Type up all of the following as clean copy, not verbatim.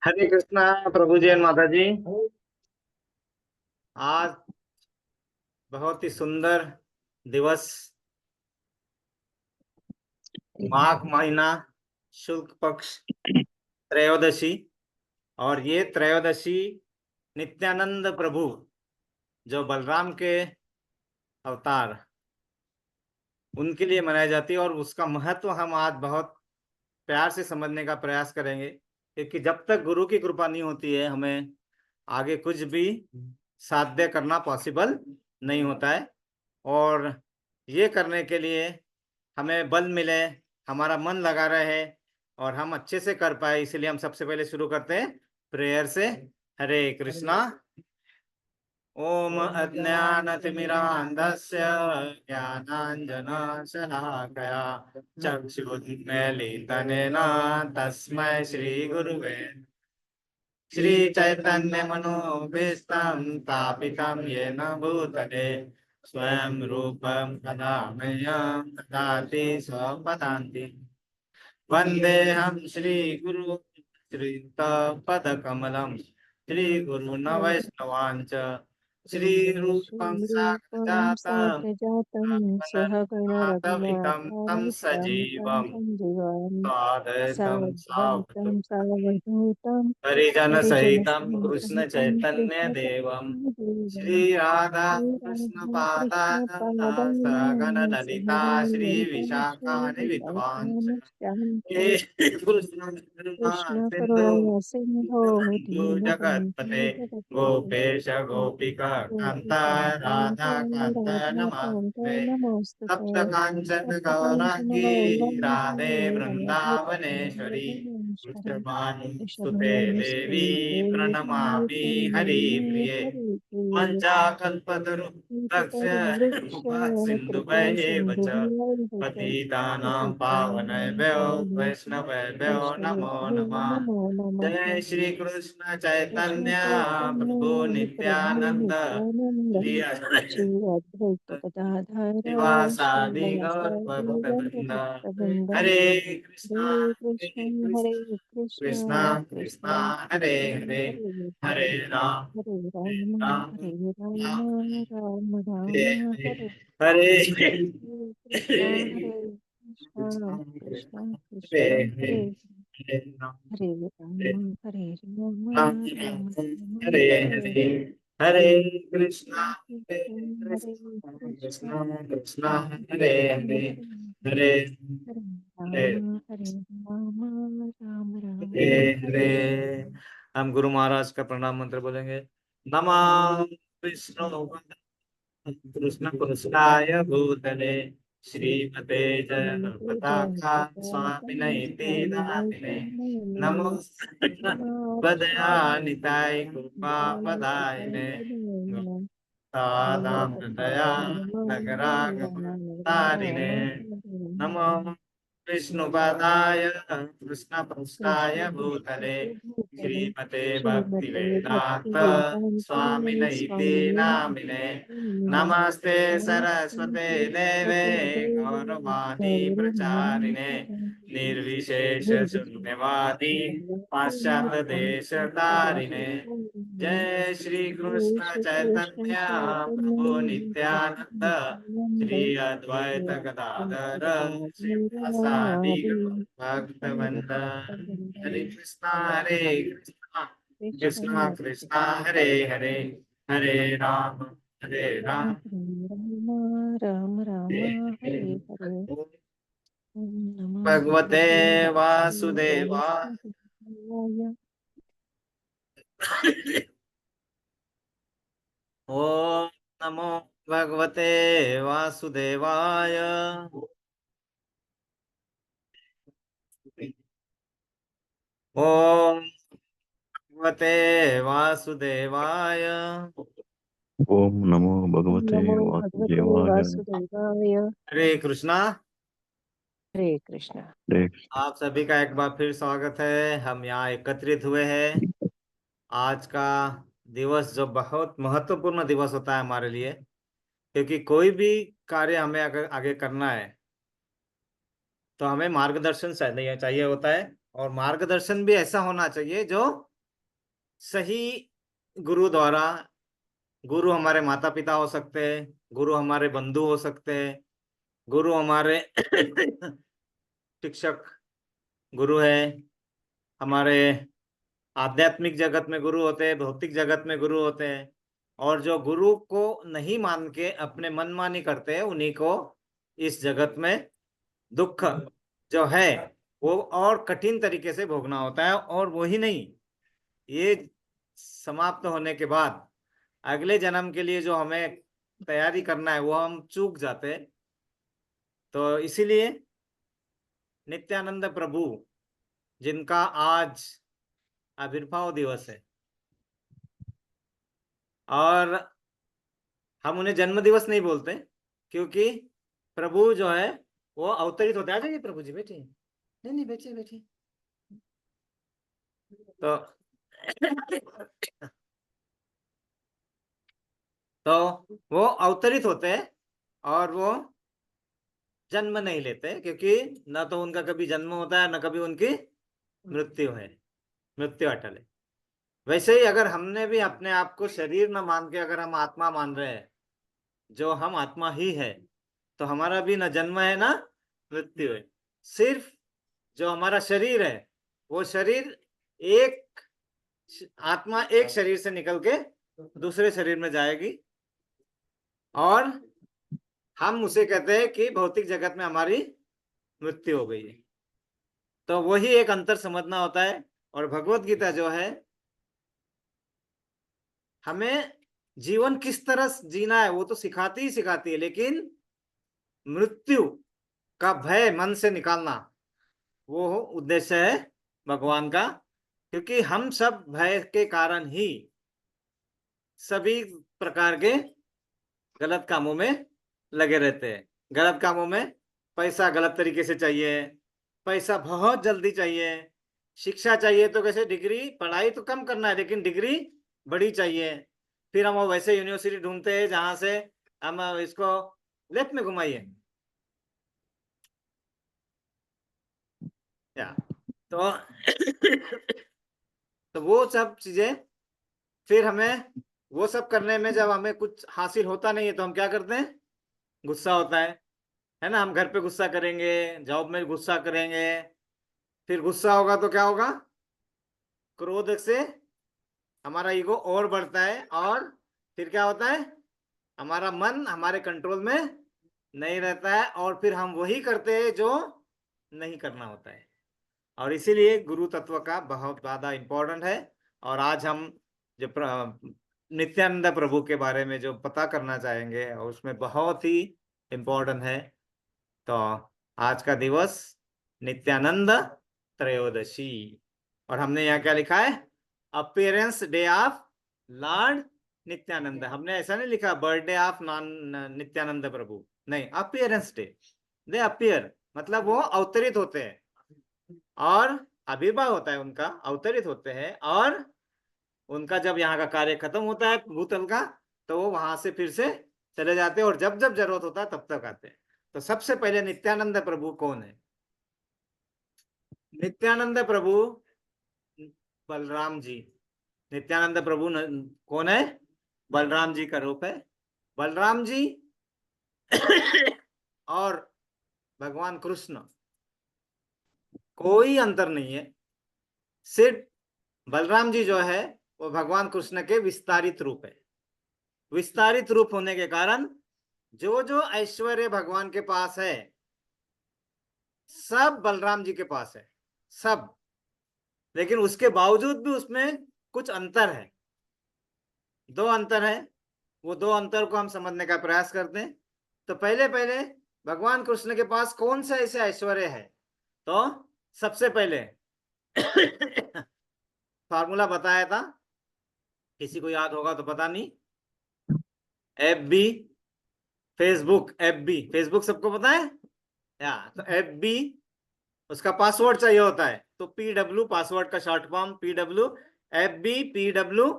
हरे कृष्णा प्रभु जी and माता जी। आज बहुत ही सुंदर दिवस, माघ महीना, शुक्ल पक्ष त्रयोदशी। और ये त्रयोदशी नित्यानंद प्रभु जो बलराम के अवतार, उनके लिए मनाई जाती है। और उसका महत्व हम आज बहुत प्यार से समझने का प्रयास करेंगे, क्योंकि जब तक गुरु की कृपा नहीं होती है हमें आगे कुछ भी साध्य करना पॉसिबल नहीं होता है। और ये करने के लिए हमें बल मिले, हमारा मन लगा रहे और हम अच्छे से कर पाए, इसलिए हम सबसे पहले शुरू करते हैं प्रेयर से। हरे कृष्णा। ओम अज्ञानतिमिरान्धस्य ज्ञानाञ्जनशलाकया चक्षुरुन्मीलितनेन तस्मै श्रीगुरुवे श्रीचैतन्यमनोभीष्टं स्थापितं येन भूतले स्वयं रूपं कदा मह्यं ददाति स्वपदान्ति। वन्देऽहं श्रीगुरु श्रीयुतपदकमलं श्रीगुरून् वैष्णवाञ्च श्रीरूपं श्रीरूपं साग्रजातं साग्रजातं सहगणरघुनाथवितं तं सहगणरघुनाथान्वितं तं सजीवं सञ्जीवं सादयितं साद्वैतं सावधूतं सावधूतं हरिजनसहितं हरिजनसहितं कृष्णचैतन्यदेवं कृष्णचैतन्यदेवं श्रीराधाकृष्णपादान् श्रीरामकृष्णपादान् सगणललिता सहगणललितं श्रीविशाखान्वितांश्च श्रीविशाखान्वितांश्च हे कृष्ण सिंधु कृष्णकरुणा सिन्धो बंधु दीनबन्धो जगत्पते जगत्पते गोपेश गोपिका कांता राधा कांता राधाकान्त नमस्ते। नमोऽस्तुते तप्त कांचन गौरांगी राधे वृंदावनेश्वरी वृषभानुसुते देवी प्रणमामि हरिप्रिये। वंशाकल्पतरुभ्यश्च कृपा कृपा सिन्धुभ्यः च सिन्धुभ्यः पतितानां पतितानां पावनेभ्यो पावनेभ्यो वैष्णवेभ्यो नमो वैष्णवेभ्यो नमः। नमो नमः। जय श्री कृष्ण कृष्ण चैतन्य प्रभु चैतन्य प्रभु नित्यानंद नित्यानंद श्री श्री अद्वैत अद्वैत गदाधर शिवासादि गौर श्रीवासादि भक्तवृंद। गौरभक्तवृंद हरे हरे हरे कृष्ण कृष्ण कृष्ण हरे कृष्ण कृष्ण हरे कृष्ण हरे हरे हरे हरे राम हरे हरे राम राम हरे राम राम राम हरे राम हरे हरे हरे हरे कृष्ण हरे कृष्ण कृष्ण हरे कृष्ण हरे हरे हरे राम हरे हरे हरे राम राम राम राम हरे हरे हरे हरे कृष्णा हरे हरे कृष्णा कृष्ण कृष्णा कृष्णा हरे हरे हरे हरे हरे हरे राम राम हरे राम हरे। हरे हम गुरु महाराज का प्रणाम मंत्र बोलेंगे। नमः विष्णु कृष्ण कृष्णाय भूतले श्रीमते जय श्रीमते पताका स्वामिने जयपताका नामिने स्वामिने नमो पदयानिताय कृपा पदायिने नमः सादाम दया नगरागमतारिणे नमो विष्णुपादाय कृष्णपृष्ठाय भूतले श्रीमते भक्ति श्रीमते भक्ति वेदांत वेदांत स्वामिनैते स्वामिने नामिने नमस्ते सरस्वते नमस्ते देवे सरस्वते देवे गौरवाणी प्रचारिणे गौरवाणी निर्विशेष शून्यवादी पाश्चात्य देश तारिणे। जय जय श्री कृष्ण श्री कृष्ण चैतन्य प्रभु चैतन्य प्रभु नित्यानंद श्री नित्यानंद अद्वैत श्री गदाधर श्रीवासादि गदाधर भक्तवृंद। हरे भक्तवृंद कृष्णा कृष्णा कृष्णा कृष्ण कृष्णा हरे हरे हरे राम राम राम हरे हरे ओम ॐ नमो भगवते भगवते वासुदेवा वासुदेवाय ओम नमो भगवते वासुदेवाय। ओम भगवते वासुदेवाय। ओम नमो भगवते नमो भगवते वासुदेवाय। वासुदेवाय हरे कृष्णा। हरे कृष्ण हरे आप सभी का एक बार फिर स्वागत है। हम यहाँ एकत्रित हुए हैं। आज का दिवस जो बहुत महत्वपूर्ण दिवस होता है हमारे लिए, क्योंकि कोई भी कार्य हमें अगर आगे करना है तो हमें मार्गदर्शन चाहिए होता है। और मार्गदर्शन भी ऐसा होना चाहिए जो सही गुरु द्वारा, गुरु हमारे माता पिता हो सकते हैं, गुरु हमारे बंधु हो सकते हैं, गुरु हमारे शिक्षक गुरु है, हमारे आध्यात्मिक जगत में गुरु होते हैं, भौतिक जगत में गुरु होते हैं। और जो गुरु को नहीं मान के अपने मनमानी करते हैं, उन्हीं को इस जगत में दुख जो है वो और कठिन तरीके से भोगना होता है। और वही नहीं, ये समाप्त होने के बाद अगले जन्म के लिए जो हमें तैयारी करना है वो हम चूक जाते हैं। तो इसीलिए नित्यानंद प्रभु, जिनका आज आविर्भाव दिवस है, और हम उन्हें जन्म दिवस नहीं बोलते, क्योंकि प्रभु जो है वो अवतरित होते हैं। आ जाइए प्रभु जी, बैठिए। नहीं नहीं, बैठिए बैठिए। तो तो वो अवतरित होते हैं और वो जन्म नहीं लेते, क्योंकि ना तो उनका कभी जन्म होता है, ना कभी उनकी मृत्यु है। मृत्यु अटल है। वैसे ही अगर हमने भी अपने आप को शरीर न मान के अगर हम आत्मा मान रहे हैं, जो हम आत्मा ही है, तो हमारा भी ना जन्म है ना मृत्यु है। सिर्फ जो हमारा शरीर है, वो शरीर एक आत्मा एक शरीर से निकल के दूसरे शरीर में जाएगी, और हम उसे कहते हैं कि भौतिक जगत में हमारी मृत्यु हो गई है। तो वही एक अंतर समझना होता है। और भगवत गीता जो है, हमें जीवन किस तरह जीना है वो तो सिखाती ही सिखाती है, लेकिन मृत्यु का भय मन से निकालना, वो उद्देश्य है भगवान का। क्योंकि हम सब भय के कारण ही सभी प्रकार के गलत कामों में लगे रहते हैं। गलत कामों में पैसा गलत तरीके से चाहिए, पैसा बहुत जल्दी चाहिए, शिक्षा चाहिए तो कैसे, डिग्री, पढ़ाई तो कम करना है लेकिन डिग्री बड़ी चाहिए। फिर हम वो वैसे यूनिवर्सिटी ढूंढते हैं जहां से हम इसको लेफ्ट में घुमाइए या तो तो वो सब चीजें, फिर हमें वो सब करने में जब हमें कुछ हासिल होता नहीं है तो हम क्या करते हैं, गुस्सा होता है ना। हम घर पे गुस्सा करेंगे, जॉब में गुस्सा करेंगे, फिर गुस्सा होगा तो क्या होगा, क्रोध से हमारा ईगो और बढ़ता है, और फिर क्या होता है, हमारा मन हमारे कंट्रोल में नहीं रहता है, और फिर हम वही करते हैं जो नहीं करना होता है। और इसीलिए गुरु तत्व का बहुत ज्यादा इम्पोर्टेंट है। और आज हम जो नित्यानंद प्रभु के बारे में जो पता करना चाहेंगे, और उसमें बहुत ही इम्पोर्टेंट है। तो आज का दिवस नित्यानंद त्रयोदशी, और हमने यहाँ क्या लिखा है, appearance day of Lord Nityanand. हमने ऐसा नहीं लिखा बर्थडे ऑफ नॉन नित्यानंद प्रभु, नहीं, अपीयरेंस डे। दे अपीयर मतलब वो अवतरित होते हैं, और आविर्भाव होता है उनका, अवतरित होते हैं, और उनका जब यहाँ का कार्य खत्म होता है भूतल का, तो वो वहां से फिर से चले जाते हैं, और जब जब जरूरत होता है तब तक आते हैं। तो सबसे पहले नित्यानंद प्रभु कौन है? नित्यानंद प्रभु बलराम जी। नित्यानंद प्रभु कौन है? बलराम जी का रूप है। बलराम जी और भगवान कृष्ण कोई अंतर नहीं है। सिर्फ बलराम जी जो है वो भगवान कृष्ण के विस्तारित रूप है। विस्तारित रूप होने के कारण जो जो ऐश्वर्य भगवान के पास है, सब बलराम जी के पास है, सब। लेकिन उसके बावजूद भी उसमें कुछ अंतर है, दो अंतर है। वो दो अंतर को हम समझने का प्रयास करते हैं। तो पहले पहले भगवान कृष्ण के पास कौन सा ऐसे ऐश्वर्य है? तो सबसे पहले फार्मूला बताया था, किसी को याद होगा तो पता नहीं। FB, फेसबुक, FB, फेसबुक सबको पता है या? तो FB उसका पासवर्ड चाहिए होता है, तो PW पासवर्ड का short form, PW, FB PW,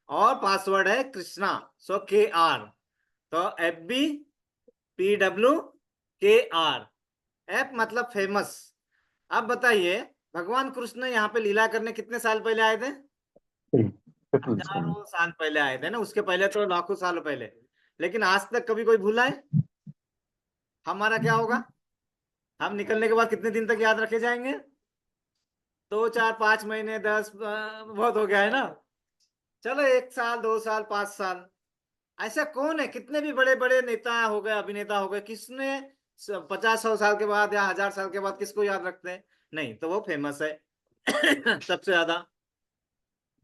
और पासवर्ड है कृष्णा, सो KR। तो FB PW KR, F मतलब फेमस। अब बताइए, भगवान कृष्ण यहाँ पे लीला करने कितने साल पहले आए थे? हजारों साल पहले आए थे ना, उसके पहले तो लाखों साल पहले। लेकिन आज तक कभी कोई भूला है? हमारा क्या होगा? हम निकलने के बाद कितने दिन तक याद रखे जाएंगे? 2 4 5 महीने 10 बहुत हो गया है ना। चलो 1 साल 2 साल 5 साल। ऐसा कौन है, कितने भी बड़े बड़े नेता हो गए, अभिनेता हो गए, किसने 50 100 साल के बाद या 1000 साल के बाद किसको याद रखते हैं? नहीं, तो वो फेमस है सबसे ज्यादा।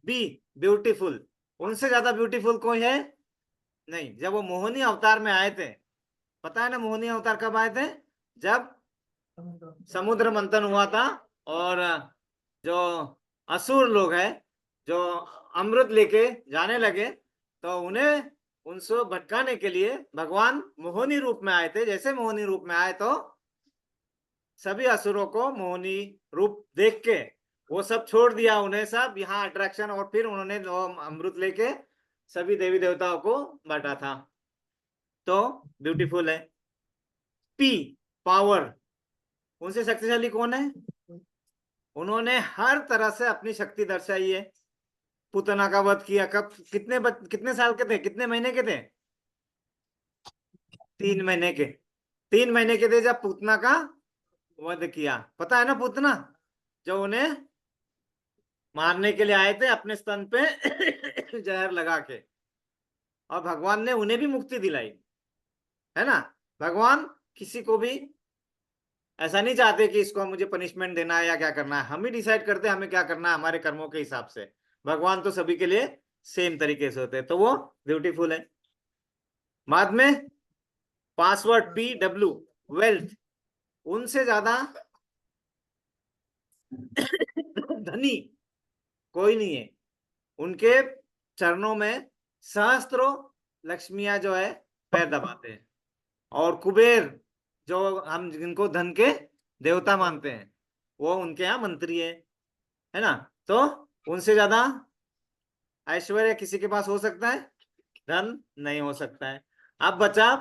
बी, ब्यूटीफुल। उनसे ज्यादा ब्यूटीफुल कोई है नहीं। जब वो मोहिनी अवतार में आए थे, पता है ना मोहिनी अवतार कब आए थे? जब समुद्र मंथन हुआ था, और जो असुर लोग हैं, जो अमृत लेके जाने लगे, तो उन्हें उनसे भटकाने के लिए भगवान मोहिनी रूप में आए थे। जैसे मोहिनी रूप में आए तो सभी असुरों को मोहिनी रूप देख के वो सब छोड़ दिया, उन्हें सब यहाँ अट्रैक्शन, और फिर उन्होंने वो अमृत लेके सभी देवी देवताओं को बांटा था। तो ब्यूटीफुल है। P, power. उनसे शक्तिशाली कौन है? उन्होंने हर तरह से अपनी शक्ति दर्शाई है। पूतना का वध किया। कब, कितने साल के थे, कितने महीने के थे? 3 महीने के। 3 महीने के थे जब पूतना का वध किया। पता है ना पूतना, जो उन्हें मारने के लिए आए थे अपने स्तन पे जहर लगा के, और भगवान ने उन्हें भी मुक्ति दिलाई, है ना। भगवान किसी को भी ऐसा नहीं चाहते कि इसको मुझे पनिशमेंट देना है या क्या करना है। हम ही डिसाइड करते हैं हमें क्या करना है हमारे कर्मों के हिसाब से। भगवान तो सभी के लिए सेम तरीके से होते हैं, तो वो ब्यूटीफुल है। बाद में पासवर्ड PW, वेल्थ। उनसे ज्यादा धनी कोई नहीं है। उनके चरणों में सहस्त्रों लक्ष्मियां जो है पैर दबाते हैं। और कुबेर, जो हम जिनको धन के देवता मानते हैं, वो उनके यहाँ मंत्री है ना। तो उनसे ज्यादा ऐश्वर्य किसी के पास हो सकता है? धन नहीं हो सकता है। अब बचा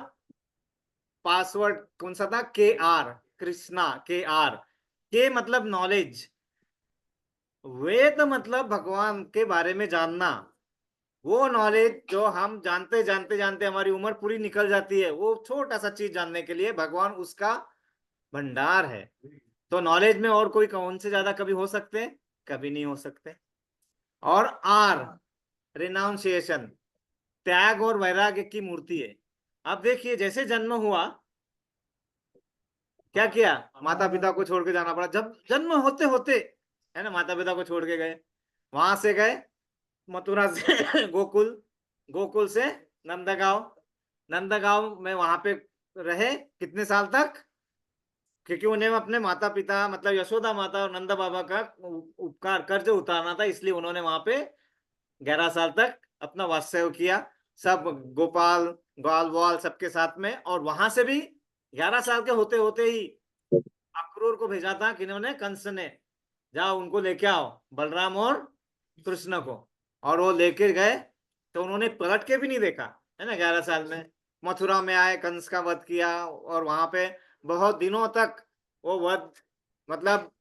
पासवर्ड, कौन सा था? KR, कृष्णा। के मतलब नॉलेज। वेद मतलब भगवान के बारे में जानना। वो नॉलेज जो हम जानते जानते जानते हमारी उम्र पूरी निकल जाती है, वो छोटा सा चीज जानने के लिए भगवान उसका भंडार है। तो नॉलेज में और कोई कौन से ज्यादा कभी हो सकते? कभी नहीं हो सकते। और R, रिनाउंसिएशन, त्याग और वैराग्य की मूर्ति है। अब देखिए, जैसे जन्म हुआ, क्या किया? माता पिता को छोड़ के जाना पड़ा। जब जन्म होते होते, है ना, माता पिता को छोड़ के गए। वहां से गए मथुरा से गोकुल, गोकुल से नंदगांव, नंदगांव में वहां पे रहे कितने साल तक? क्योंकि उन्हें अपने माता पिता मतलब यशोदा माता और नंद बाबा का उपकार कर्ज उतारना था, इसलिए उन्होंने वहां पे 11 साल तक अपना वास्तव्य किया, सब गोपाल ग्वाल वाल सबके साथ में। और वहां से भी 11 साल के होते होते ही अक्रूर को भेजा था, किन्होंने? कंस ने। जाओ उनको लेके आओ, बलराम और कृष्ण को। और वो लेके गए, तो उन्होंने पलट के भी नहीं देखा, है ना। 11 साल में मथुरा में आए, कंस का वध किया, और वहां पे बहुत दिनों तक वो वध मतलब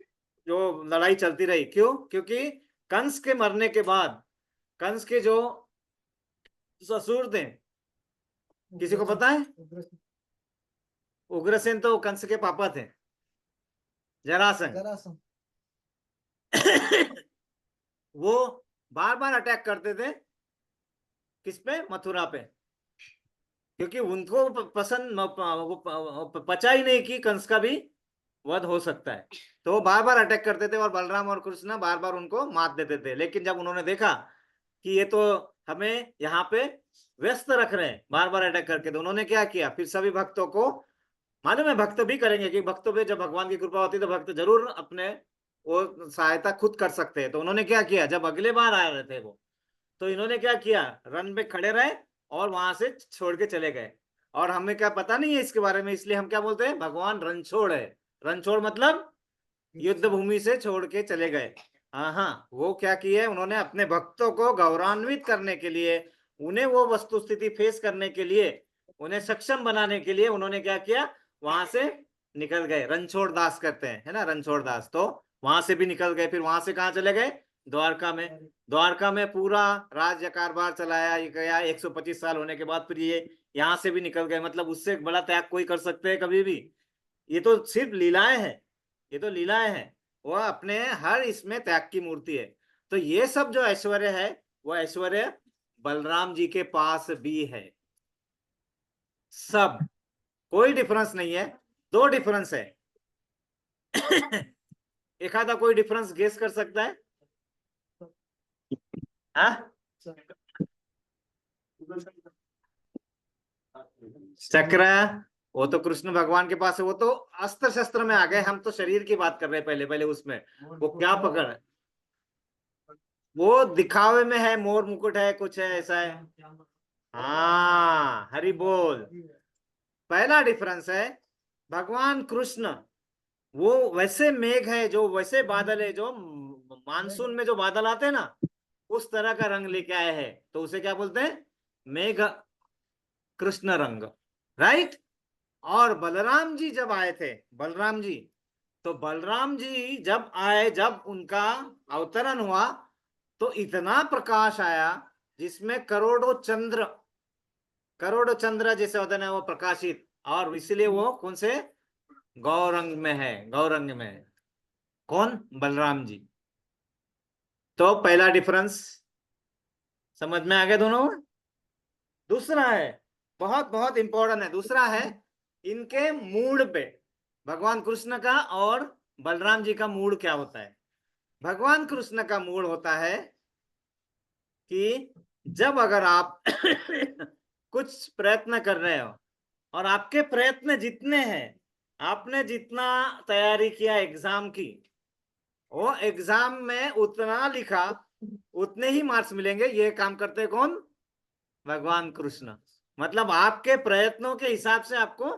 जो लड़ाई चलती रही। क्यों? क्योंकि कंस के मरने के बाद कंस के जो ससुर थे, किसी को पता है? उग्रसेन तो कंस के पापा थे, जरासंध। वो बार बार अटैक करते थे, किस पे? मथुरा पे। क्योंकि उनको पसंद पचा ही नहीं कि कंस का भी वध हो सकता है, तो वो बार बार अटैक करते थे, और बलराम और कृष्ण बार बार उनको मात देते थे। लेकिन जब उन्होंने देखा कि ये तो हमें यहाँ पे व्यस्त रख रहे हैं बार बार अटैक करके, तो उन्होंने क्या किया? फिर सभी भक्तों को, मालूम है भक्त भी करेंगे कि भक्तों पे जब भगवान की कृपा होती है तो भक्त जरूर अपने वो सहायता खुद कर सकते हैं। तो उन्होंने क्या किया? जब अगले बार आ रहे थे वो, तो इन्होंने क्या किया? रन पे खड़े रहे और वहां से छोड़ के चले गए। और हमें क्या पता नहीं है इसके बारे में, इसलिए हम क्या बोलते हैं? भगवान रणछोड़ है। रणछोड़ मतलब युद्ध भूमि से छोड़ के चले गए। हाँ हाँ, वो क्या किए? उन्होंने अपने भक्तों को गौरवान्वित करने के लिए, उन्हें वो वस्तु स्थिति फेस करने के लिए, उन्हें सक्षम बनाने के लिए उन्होंने क्या किया? वहां से निकल गए। रणछोड़ दास करते हैं, है ना, रणछोड़ दास। तो वहां से भी निकल गए, फिर वहां से कहाँ चले गए? द्वारका में पूरा राज्य कारभार चलाया, ये गया 125 साल होने के बाद फिर ये यहाँ से भी निकल गए। मतलब उससे बड़ा त्याग कोई कर सकते हैं कभी भी? ये तो सिर्फ लीलाएं हैं, ये तो लीलाएं हैं। वह अपने हर इसमें त्याग की मूर्ति है। तो ये सब जो ऐश्वर्य है वो ऐश्वर्य बलराम जी के पास भी है। सब, कोई डिफरेंस नहीं है, दो डिफरेंस है। एक आधा कोई डिफरेंस गेस कर सकता है? हाँ? चक्र वो तो कृष्ण भगवान के पास है, वो तो अस्त्र शस्त्र में आ गए। हम तो शरीर की बात कर रहे हैं पहले पहले। उसमें वो क्या पकड़ है, वो दिखावे में है, मोर मुकुट है, कुछ है, ऐसा है। हाँ, हरि बोल। पहला डिफरेंस है भगवान कृष्ण वो वैसे मेघ है, जो वैसे बादल है, जो मानसून में जो बादल आते हैं ना, उस तरह का रंग लेके आए हैं। तो उसे क्या बोलते हैं? मेघ कृष्ण रंग, राइट। और बलराम जी जब आए थे, बलराम जी, तो बलराम जी जब आए, जब उनका अवतरण हुआ, तो इतना प्रकाश आया जिसमें करोड़ों चंद्र जैसे होते हैं वो प्रकाशित। और इसलिए वो कौन से गौरंग में है, गौरंग में है। कौन? बलराम जी। तो पहला डिफरेंस समझ में आ गया दोनों। दूसरा है, बहुत बहुत इंपॉर्टेंट है, दूसरा है इनके मूड पे, भगवान कृष्ण का और बलराम जी का मूड क्या होता है। भगवान कृष्ण का मूड होता है कि जब अगर आप कुछ प्रयत्न कर रहे हो और आपके प्रयत्न जितने हैं, आपने जितना तैयारी किया एग्जाम की, वो एग्जाम में उतना लिखा, उतने ही मार्क्स मिलेंगे। ये काम करते कौन? भगवान कृष्ण। मतलब आपके प्रयत्नों के हिसाब से आपको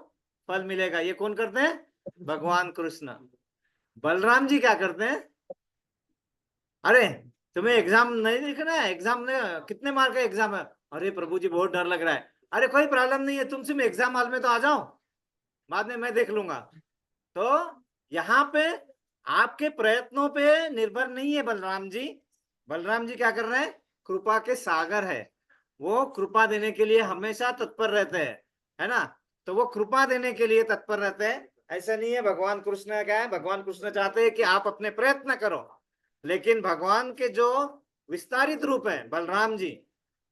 फल मिलेगा। ये कौन करते हैं? भगवान कृष्ण। बलराम जी क्या करते हैं? अरे तुम्हें एग्जाम नहीं लिखना है, एग्जाम में कितने मार्क का एग्जाम है? अरे प्रभु जी बहुत डर लग रहा है। अरे कोई प्रॉब्लम नहीं है, तुम सिर्फ एग्जाम हॉल में तो आ जाओ, बाद में मैं देख लूंगा। तो यहाँ पे आपके प्रयत्नों पे निर्भर नहीं है बलराम जी। बलराम जी क्या कर रहे हैं? कृपा के सागर है, वो कृपा देने के लिए हमेशा तत्पर रहते हैं, है ना। तो वो कृपा देने के लिए तत्पर रहते हैं। ऐसा नहीं है भगवान कृष्ण क्या है, भगवान कृष्ण चाहते हैं कि आप अपने प्रयत्न करो। लेकिन भगवान के जो विस्तारित रूप है बलराम जी,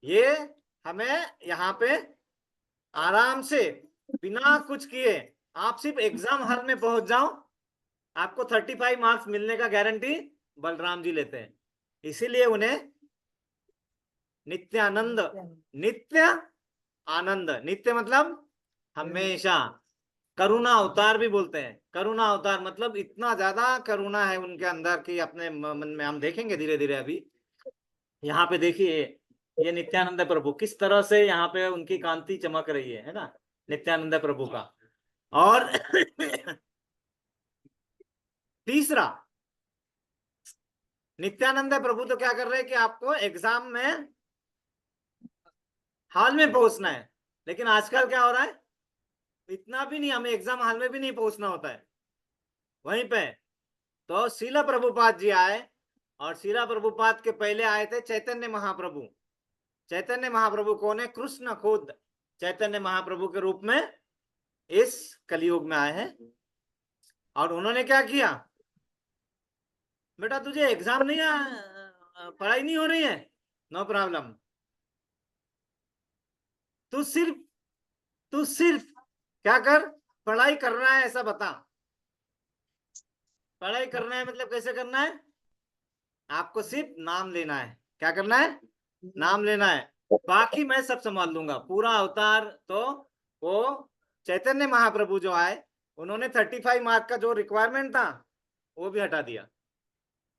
ये हमें यहाँ पे आराम से बिना कुछ किए, आप सिर्फ एग्जाम हॉल में पहुंच जाओ, आपको 35 मार्क्स मिलने का गारंटी बलराम जी लेते हैं। इसीलिए उन्हें नित्यानंद, नित्य आनंद, नित्य मतलब हमेशा, करुणा अवतार भी बोलते हैं। करुणा अवतार मतलब इतना ज्यादा करुणा है उनके अंदर कि अपने मन में हम देखेंगे धीरे धीरे। अभी यहाँ पे देखिए ये नित्यानंद प्रभु किस तरह से यहाँ पे उनकी कांति चमक रही है ना, नित्यानंद प्रभु का। और तीसरा, नित्यानंद प्रभु तो क्या कर रहे हैं कि आपको एग्जाम में हॉल में पहुंचना है। लेकिन आजकल क्या हो रहा है, इतना भी नहीं, हमें एग्जाम हॉल में भी नहीं पहुंचना होता है, वहीं पे। तो शीला प्रभुपाद जी आए, और शीला प्रभुपाद के पहले आए थे चैतन्य महाप्रभु। चैतन्य महाप्रभु कौन है? कृष्ण खुद चैतन्य महाप्रभु के रूप में इस कलयुग में आए हैं। और उन्होंने क्या किया? बेटा तुझे एग्जाम नहीं पढ़ाई नहीं हो रही है, नो प्रॉब्लम, तू सिर्फ क्या कर, पढ़ाई करना है ऐसा बता। पढ़ाई करना है मतलब कैसे करना है? आपको सिर्फ नाम लेना है। क्या करना है? नाम लेना है, बाकी मैं सब संभाल लूंगा। पूरा अवतार तो वो चैतन्य महाप्रभु जो आए, उन्होंने 35 मार्क का जो रिक्वायरमेंट था वो भी हटा दिया।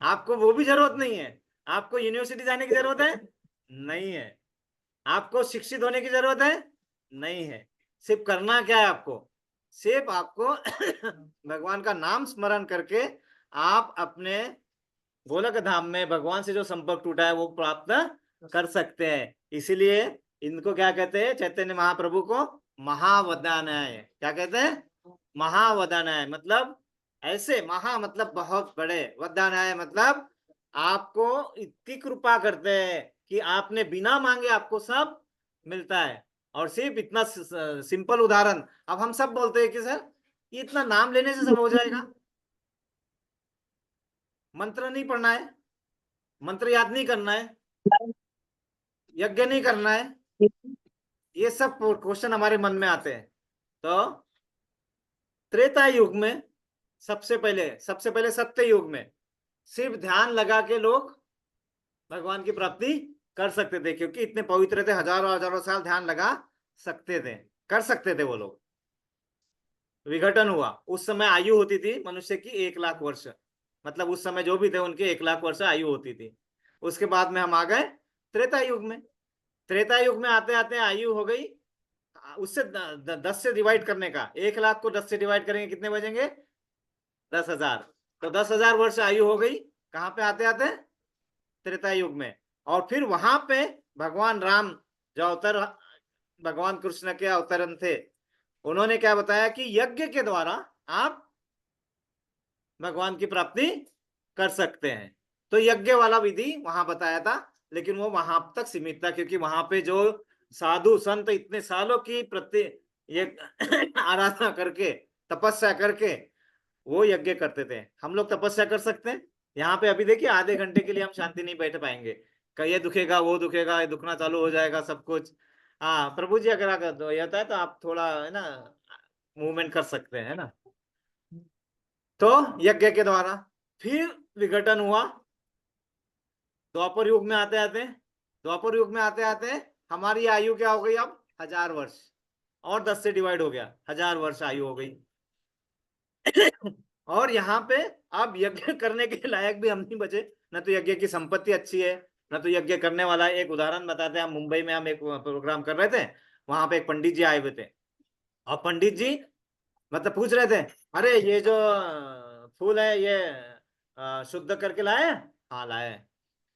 आपको वो भी जरूरत नहीं है। आपको यूनिवर्सिटी जाने की जरूरत है? नहीं है। आपको शिक्षित होने की जरूरत है? नहीं है। सिर्फ करना क्या है आपको? सिर्फ आपको भगवान का नाम स्मरण करके आप अपने गोलक धाम में भगवान से जो संपर्क टूटा है वो प्राप्त कर सकते हैं। इसीलिए इनको क्या कहते हैं? चैतन्य महाप्रभु को महावदान्याय। क्या कहते हैं? महावदान्याय मतलब ऐसे, महा मतलब बहुत बड़े, वदान्याय मतलब आपको इतनी कृपा करते हैं कि आपने बिना मांगे आपको सब मिलता है। और सिर्फ इतना सिंपल उदाहरण, अब हम सब बोलते हैं कि सर ये इतना नाम लेने से सब हो जाएगा, मंत्र नहीं पढ़ना है, मंत्र याद नहीं करना है, यज्ञ नहीं करना है, ये सब क्वेश्चन हमारे मन में आते हैं। तो त्रेता युग में सबसे पहले सत्य युग में सिर्फ ध्यान लगा के लोग भगवान की प्राप्ति कर सकते थे, क्योंकि इतने पवित्र थे, हजारों हजारों साल ध्यान लगा सकते थे, कर सकते थे वो लोग। विघटन हुआ, उस समय आयु होती थी मनुष्य की 1 लाख वर्ष, मतलब उस समय जो भी थे उनके 1 लाख वर्ष आयु होती थी। उसके बाद में हम आ गए त्रेता युग में। त्रेता युग में आते आते आयु हो गई उससे 10 से डिवाइड करने का, 1 लाख को 10 से डिवाइड करेंगे कितने बचेंगे? 10,000। तो 10,000 वर्ष आयु हो गई कहाँ पे आते आते? त्रेता युग में। और फिर वहां पे भगवान राम जो अवतर भगवान कृष्ण के अवतरण थे, उन्होंने क्या बताया कि यज्ञ के द्वारा आप भगवान की प्राप्ति कर सकते हैं। तो यज्ञ वाला विधि वहां बताया था, लेकिन वो वहां तक सीमित था, क्योंकि वहां पे जो साधु संत इतने सालों की प्रति ये आराधना करके, तपस्या करके वो यज्ञ करते थे। हम लोग तपस्या कर सकते हैं यहाँ पे? अभी देखिए आधे घंटे के लिए हम शांति नहीं बैठ पाएंगे, कहीं ये दुखेगा वो दुखेगा, ये दुखना चालू हो जाएगा सब कुछ। हाँ प्रभु जी, अगर अगर ये होता है तो आप थोड़ा है ना मूवमेंट कर सकते हैं, है ना। तो यज्ञ के द्वारा फिर विघटन हुआ। द्वापर युग में आते आते हमारी आयु क्या हो गई अब? 1000 वर्ष, और 10 से डिवाइड हो गया, 1000 वर्ष आयु हो गई। और यहाँ पे अब यज्ञ करने के लायक भी हम नहीं बचे, न तो यज्ञ की संपत्ति अच्छी है, न तो यज्ञ करने वाला। एक उदाहरण बताते हैं, हम मुंबई में हम एक प्रोग्राम कर रहे थे, वहां पे एक पंडित जी आए हुए थे, और पंडित जी मतलब पूछ रहे थे, अरे ये जो फूल है ये शुद्ध करके लाए? हाँ लाए।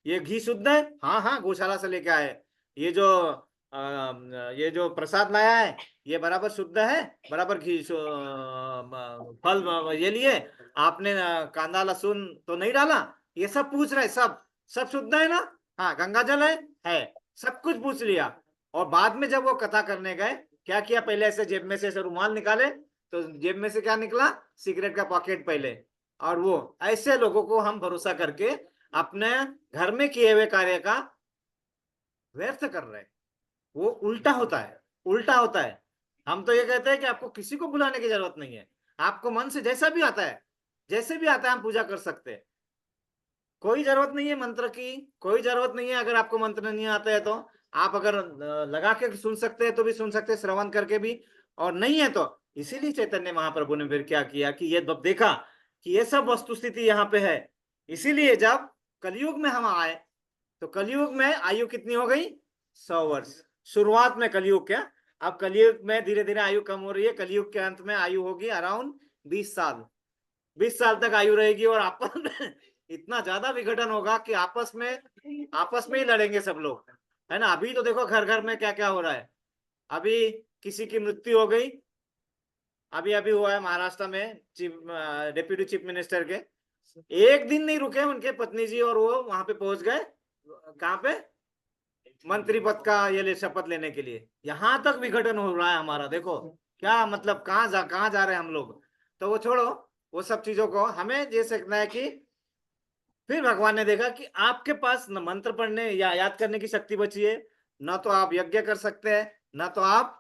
ये घी शुद्ध है? हाँ हाँ गौशाला से लेके आए। ये जो ये जो प्रसाद लाया है ये बराबर शुद्ध है, बराबर घी फल ये लिए आपने, कांदा लहसुन तो नहीं डाला? ये सब पूछ रहे, सब शुद्ध है ना? हाँ गंगा जल है, सब कुछ पूछ लिया। और बाद में जब वो कथा करने गए, क्या किया? पहले ऐसे जेब में से ऐसे रुमाल निकाले, तो जेब में से क्या निकला? सिगरेट का पॉकेट पहले। और वो ऐसे लोगों को हम भरोसा करके अपने घर में किए हुए कार्य का व्यर्थ कर रहे हैं। वो उल्टा होता है। हम तो ये कहते हैं कि आपको किसी को बुलाने की जरूरत नहीं है, आपको मन से जैसा भी आता है, जैसे भी आता है हम पूजा कर सकते हैं। कोई जरूरत नहीं है मंत्र की, कोई जरूरत नहीं है। अगर आपको मंत्र नहीं आता है तो आप अगर लगा के सुन सकते हैं तो भी सुन सकते हैं, श्रवण करके भी, और नहीं है तो इसीलिए चैतन्य महाप्रभु ने फिर क्या किया कि ये जब देखा कि ये सब वस्तु स्थिति यहाँ पे है, इसीलिए जब कलयुग में हम आए तो कलयुग में आयु कितनी हो गई? 100 वर्ष। शुरुआत में कलयुग क्या, अब कलयुग में धीरे धीरे आयु कम हो रही है। कलयुग के अंत में आयु होगी अराउंड 20 साल। 20 साल तक आयु रहेगी, और आपस में इतना ज्यादा विघटन होगा कि आपस में ही लड़ेंगे सब लोग, है ना। अभी तो देखो घर घर में क्या क्या हो रहा है। अभी किसी की मृत्यु हो गई, अभी अभी हुआ है महाराष्ट्र में, डिप्यूटी चीफ मिनिस्टर के, एक दिन नहीं रुके उनके पत्नी जी, और वो वहां पे पहुंच गए, कहाँ पे? मंत्री पद का ये शपथ लेने के लिए। यहां तक विघटन हो रहा है हमारा, देखो क्या मतलब, कहाँ जा रहे हैं हम लोग। तो वो छोड़ो, वो सब चीजों को हमें ये सीखना है कि फिर भगवान ने देखा कि आपके पास न मंत्र पढ़ने या याद करने की शक्ति बची है, ना तो आप यज्ञ कर सकते हैं, ना तो आप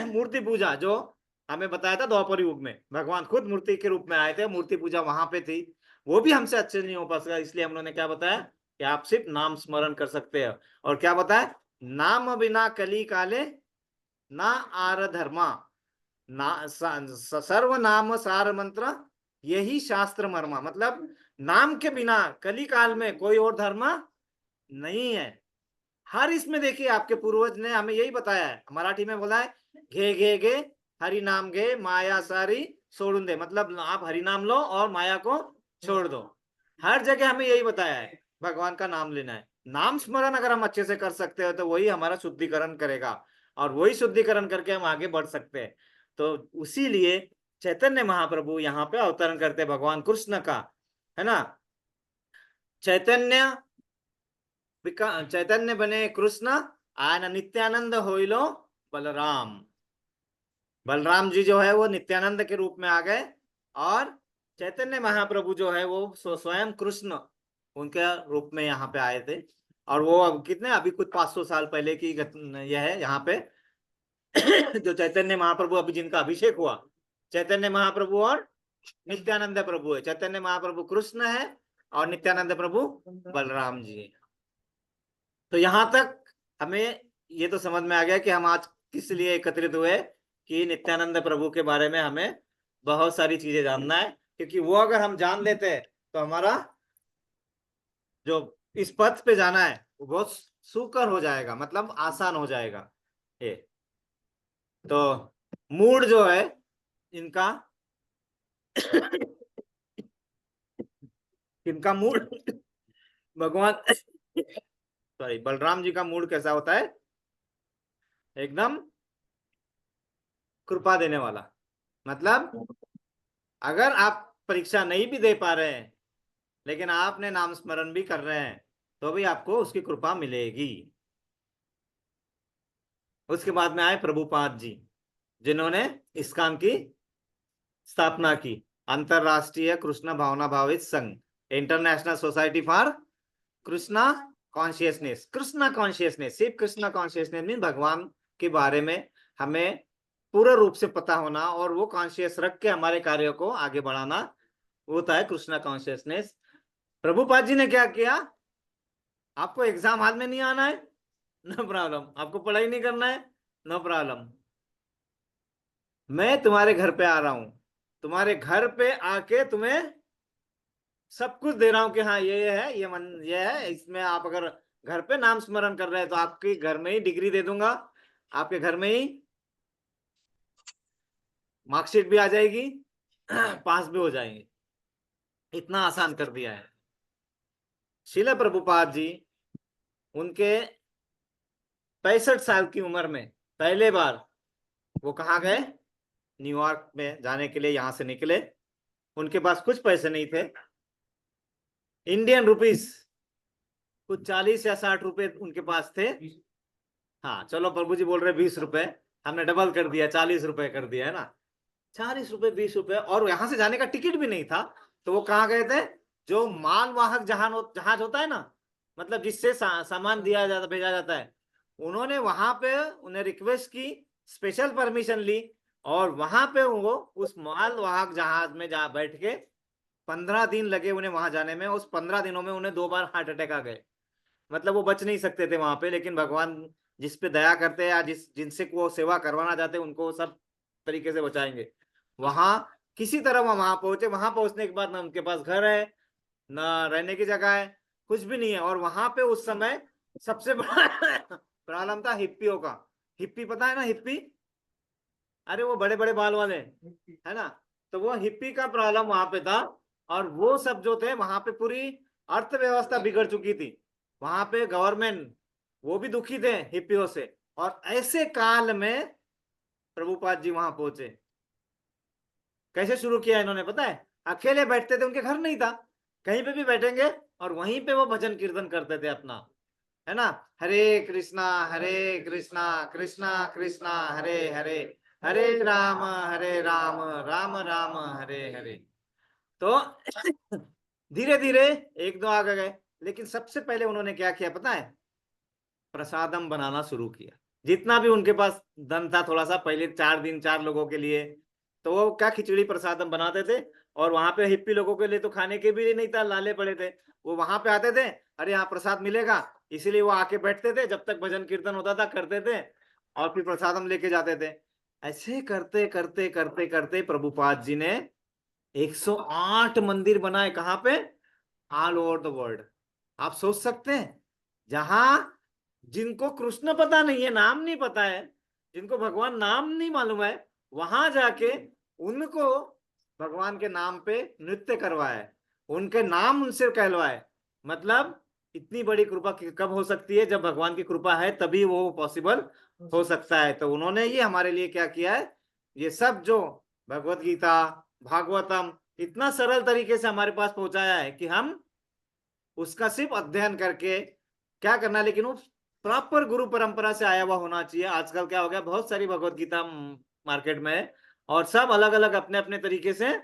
मूर्ति पूजा, जो हमें बताया था द्वापर युग में भगवान खुद मूर्ति के रूप में आए थे, मूर्ति पूजा वहां पे थी, वो भी हमसे अच्छे नहीं हो पाएगा। इसलिए हम लोगों ने क्या बताया कि आप सिर्फ नाम स्मरण कर सकते हैं। और क्या बताया? नाम बिना कली काले ना आर धर्मा, ना सर्व नाम सार मंत्र यही शास्त्र मर्मा। मतलब नाम के बिना कली काल में कोई और धर्म नहीं है। हर इसमें देखिए आपके पूर्वज ने हमें यही बताया है, मराठी में बोला है, घे घे घे हरि नाम घे माया सारी छोड़ून दे। मतलब आप हरि नाम लो और माया को छोड़ दो। हर जगह हमें यही बताया है, भगवान का नाम लेना है। नाम स्मरण अगर हम अच्छे से कर सकते हो तो वही हमारा शुद्धिकरण करेगा, और वही शुद्धिकरण करके हम आगे बढ़ सकते हैं। तो उसी लिए चैतन्य महाप्रभु यहाँ पे अवतरण करते भगवान कृष्ण का, है ना। चैतन्य बने कृष्ण आयन नित्यानंद होइलो बलराम। बलराम जी जो है वो नित्यानंद के रूप में आ गए और चैतन्य महाप्रभु जो है वो स्वयं कृष्ण उनके रूप में यहाँ पे आए थे। और वो अब कितने अभी कुछ 500 साल पहले की यह है यहाँ पे जो चैतन्य महाप्रभु अभी जिनका अभिषेक हुआ, चैतन्य महाप्रभु और नित्यानंद प्रभु है। चैतन्य महाप्रभु कृष्ण है और नित्यानंद प्रभु बलराम जी है। तो यहां तक हमें ये तो समझ में आ गया कि हम आज किस लिए एकत्रित हुए, कि नित्यानंद प्रभु के बारे में हमें बहुत सारी चीजें जानना है, क्योंकि वो अगर हम जान लेते हैं तो हमारा जो इस पथ पे जाना है वो बहुत सुकर हो जाएगा, मतलब आसान हो जाएगा। ये तो मूड जो है इनका इनका मूड भगवान सॉरी बलराम जी का मूड कैसा होता है, एकदम कृपा देने वाला। मतलब अगर आप परीक्षा नहीं भी दे पा रहे हैं लेकिन आपने नाम स्मरण भी कर रहे हैं तो भी आपको उसकी कृपा मिलेगी। उसके बाद में आए प्रभुपाद जी, जिन्होंने इस्कॉन की स्थापना की, अंतरराष्ट्रीय कृष्ण भावना भावित संघ, international society for Krishna consciousness. Krishna consciousness, सिर्फ कृष्णा कॉन्शियसनेस मीन भगवान के बारे में हमें पूर्ण रूप से पता होना और वो कॉन्शियस रख के हमारे कार्यों को आगे बढ़ाना, वो होता है कृष्णा कॉन्शियसनेस। प्रभुपाद जी ने क्या किया, आपको एग्जाम हाल में नहीं आना है, नो प्रॉब्लम। आपको पढ़ाई नहीं करना है, नो प्रॉब्लम। मैं तुम्हारे घर पे आ रहा हूं, तुम्हारे घर पे आके तुम्हें सब कुछ दे रहा हूं कि हाँ ये है, ये है, इसमें आप अगर घर पे नाम स्मरण कर रहे हैं तो आपके घर में ही डिग्री दे दूंगा, आपके घर में ही मार्कशीट भी आ जाएगी, पास भी हो जाएंगे। इतना आसान कर दिया है। श्रील प्रभुपाद जी उनके 65 साल की उम्र में पहले बार वो कहाँ गए, न्यूयॉर्क में जाने के लिए यहाँ से निकले। उनके पास कुछ पैसे नहीं थे, इंडियन रुपीस कुछ 40 या 60 रुपए उनके पास थे। हाँ चलो प्रभु जी बोल रहे 20 रुपए, हमने डबल कर दिया, 40 रुपए कर दिया है ना। 40 रुपए 20 रुपए, और यहाँ से जाने का टिकट भी नहीं था। तो वो कहाँ गए थे, जो मालवाहक जहाज होता है ना, मतलब जिससे सामान दिया जाता भेजा जाता है, उन्होंने वहां पे उन्हें रिक्वेस्ट की, स्पेशल परमिशन ली, और वहां पे वो उस मालवाहक जहाज में जा बैठ के 15 दिन लगे उन्हें वहां जाने में। उस 15 दिनों में उन्हें 2 बार हार्ट अटैक आ गए। मतलब वो बच नहीं सकते थे वहां पे, लेकिन भगवान जिस पे दया करते हैं या जिनसे वो सेवा करवाना चाहते हैं उनको सब तरीके से बचाएंगे। वहां किसी तरह वो वहां पहुंचे। वहां पहुंचने के बाद ना उनके पास घर है, ना रहने की जगह है, कुछ भी नहीं है। और वहां पे उस समय सबसे बड़ा प्रॉब्लम था हिप्पियों का। हिप्पी पता है ना, हिप्पी, अरे वो बड़े बड़े बाल वाले, है ना। तो वो हिप्पी का प्रॉब्लम वहां पे था। और वो सब जो थे वहां पे पूरी अर्थव्यवस्था बिगड़ चुकी थी। वहां पे गवर्नमेंट वो भी दुखी थे हिप्पियों से। और ऐसे काल में प्रभुपाद जी वहां पहुंचे। कैसे शुरू किया इन्होंने पता है, अकेले बैठते थे, उनके घर नहीं था, कहीं पे भी बैठेंगे और वहीं पे वो भजन कीर्तन करते थे अपना, है ना। हरे कृष्णा कृष्णा कृष्णा हरे हरे, हरे राम राम राम हरे हरे। तो धीरे धीरे एक दो आगे गए, लेकिन सबसे पहले उन्होंने क्या किया पता है, प्रसादम बनाना शुरू किया। जितना भी उनके पास धन था थोड़ा सा, पहले 4 दिन 4 लोगों के लिए, तो वो क्या खिचड़ी प्रसादम बनाते थे। और वहां पे हिप्पी लोगों के लिए तो खाने के भी नहीं था, लाले पड़े थे। वो वहां पे आते थे, अरे यहाँ प्रसाद मिलेगा, इसीलिए वो आके बैठते थे जब तक भजन कीर्तन होता था, करते थे, और फिर प्रसादम लेके जाते थे। ऐसे करते करते करते करते प्रभुपाद जी ने 108 मंदिर बनाए। कहाँ पे, ऑल ओवर द वर्ल्ड। आप सोच सकते हैं, जहां जिनको कृष्ण पता नहीं है, नाम नहीं पता है, जिनको भगवान नाम नहीं मालूम है, वहां जाके उनको भगवान के नाम पे नृत्य करवाए, उनके नाम उनसे कहलवाए। मतलब इतनी बड़ी कृपा कब हो सकती है, जब भगवान की कृपा है तभी वो पॉसिबल हो सकता है। तो उन्होंने ये हमारे लिए क्या किया है, ये सब जो भगवत गीता भागवतम इतना सरल तरीके से हमारे पास पहुंचाया है कि हम उसका सिर्फ अध्ययन करके क्या करना, लेकिन वो प्रॉपर गुरु परंपरा से आया हुआ होना चाहिए। आजकल क्या हो गया, बहुत सारी भगवत गीता मार्केट में है और सब अलग अलग अपने अपने तरीके से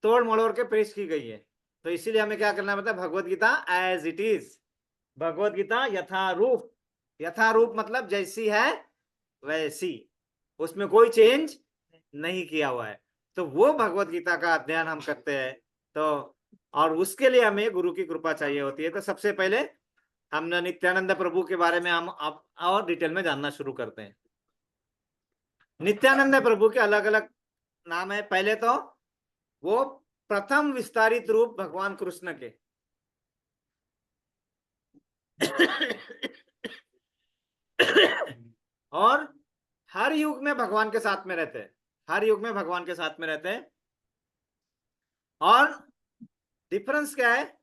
तोड़ मड़ोड़ के पेश की गई है। तो इसीलिए हमें क्या करना है, मतलब Bhagavad Gita as it is, Bhagavad Gita यथारूप। यथारूप मतलब जैसी है वैसी, उसमें कोई चेंज नहीं किया हुआ है। तो वो भगवत गीता का अध्ययन हम करते हैं। तो और उसके लिए हमें गुरु की कृपा चाहिए होती है। तो सबसे पहले हम नित्यानंद प्रभु के बारे में हम अब और डिटेल में जानना शुरू करते हैं। नित्यानंद प्रभु के अलग अलग नाम है। पहले तो वो प्रथम विस्तारित रूप भगवान कृष्ण के और हर युग में भगवान के साथ में रहते हैं, हर युग में भगवान के साथ में रहते हैं। और डिफरेंस क्या है,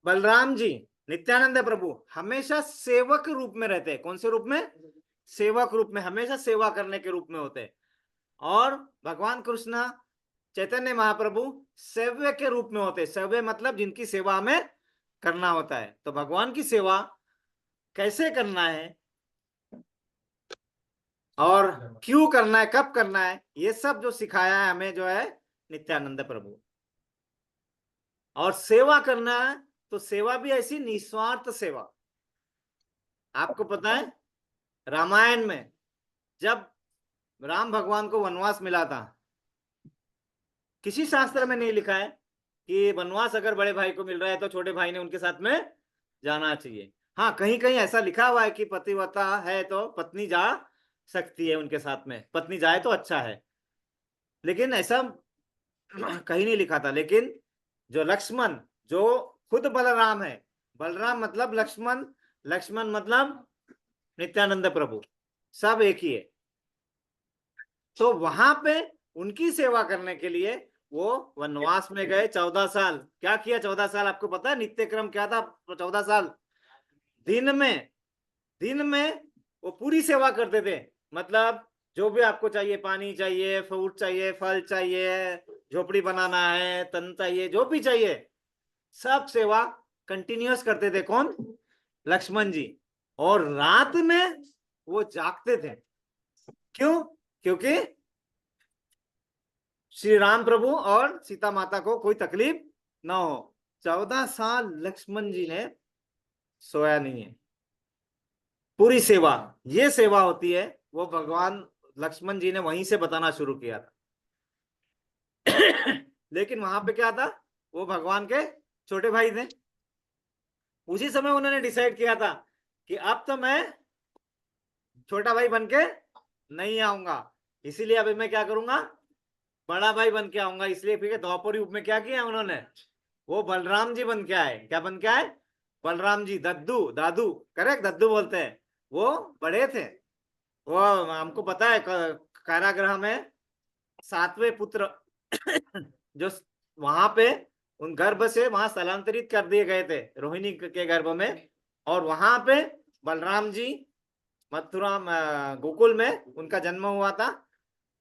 बलराम जी नित्यानंद प्रभु हमेशा सेवक रूप में रहते हैं। कौन से रूप में? सेवक रूप में, हमेशा सेवा करने के रूप में होते हैं। और भगवान कृष्ण चैतन्य महाप्रभु सेव्य के रूप में होते हैं। सेव्य मतलब जिनकी सेवा हमें करना होता है। तो भगवान की सेवा कैसे करना है और क्यों करना है, कब करना है, ये सब जो सिखाया है हमें जो है नित्यानंद प्रभु। और सेवा करना है तो सेवा भी ऐसी निस्वार्थ सेवा। आपको पता है रामायण में जब राम भगवान को वनवास मिला था, किसी शास्त्र में नहीं लिखा है कि वनवास अगर बड़े भाई को मिल रहा है तो छोटे भाई ने उनके साथ में जाना चाहिए। हाँ, कहीं कहीं ऐसा लिखा हुआ है कि पतिव्रता है तो पत्नी जा सकती है उनके साथ में, पत्नी जाए तो अच्छा है, लेकिन ऐसा कहीं नहीं लिखा था। लेकिन जो लक्ष्मण, जो खुद बलराम है, बलराम मतलब लक्ष्मण, लक्ष्मण मतलब नित्यानंद प्रभु, सब एक ही है। तो वहां पे उनकी सेवा करने के लिए वो वनवास में गए 14 साल। क्या किया 14 साल? आपको पता है नित्य क्रम क्या था 14 साल? दिन में वो पूरी सेवा करते थे। मतलब जो भी आपको चाहिए, पानी चाहिए, फ्रूट चाहिए, फल चाहिए, झोपड़ी बनाना है, तन चाहिए, जो भी चाहिए, सब सेवा कंटिन्यूअस करते थे। कौन? लक्ष्मण जी। और रात में वो जागते थे। क्यों? क्योंकि श्री राम प्रभु और सीता माता को कोई तकलीफ ना हो। 14 साल लक्ष्मण जी ने सोया नहीं है। पूरी सेवा, ये सेवा होती है, वो भगवान लक्ष्मण जी ने वहीं से बताना शुरू किया था। लेकिन वहां पे क्या था, वो भगवान के छोटे भाई थे। उसी समय उन्होंने डिसाइड किया था कि अब तो मैं छोटा भाई बनके नहीं आऊंगा, इसीलिए अभी मैं क्या करूंगा, बड़ा भाई बन के आऊंगा। इसलिए फिर द्वापर युग में क्या किया उन्होंने, वो बलराम जी बन के आए। क्या बन के आए? बलराम जी। दद्दू, दादू, करेक्ट, दद्दू बोलते हैं। वो बड़े थे। वो हमको पता है कारागृह में 7वें पुत्र जो वहां पे उन गर्भ से वहां स्थलांतरित कर दिए गए थे, रोहिणी के गर्भ में। और वहां पे बलराम जी मथुरा गोकुल में उनका जन्म हुआ था।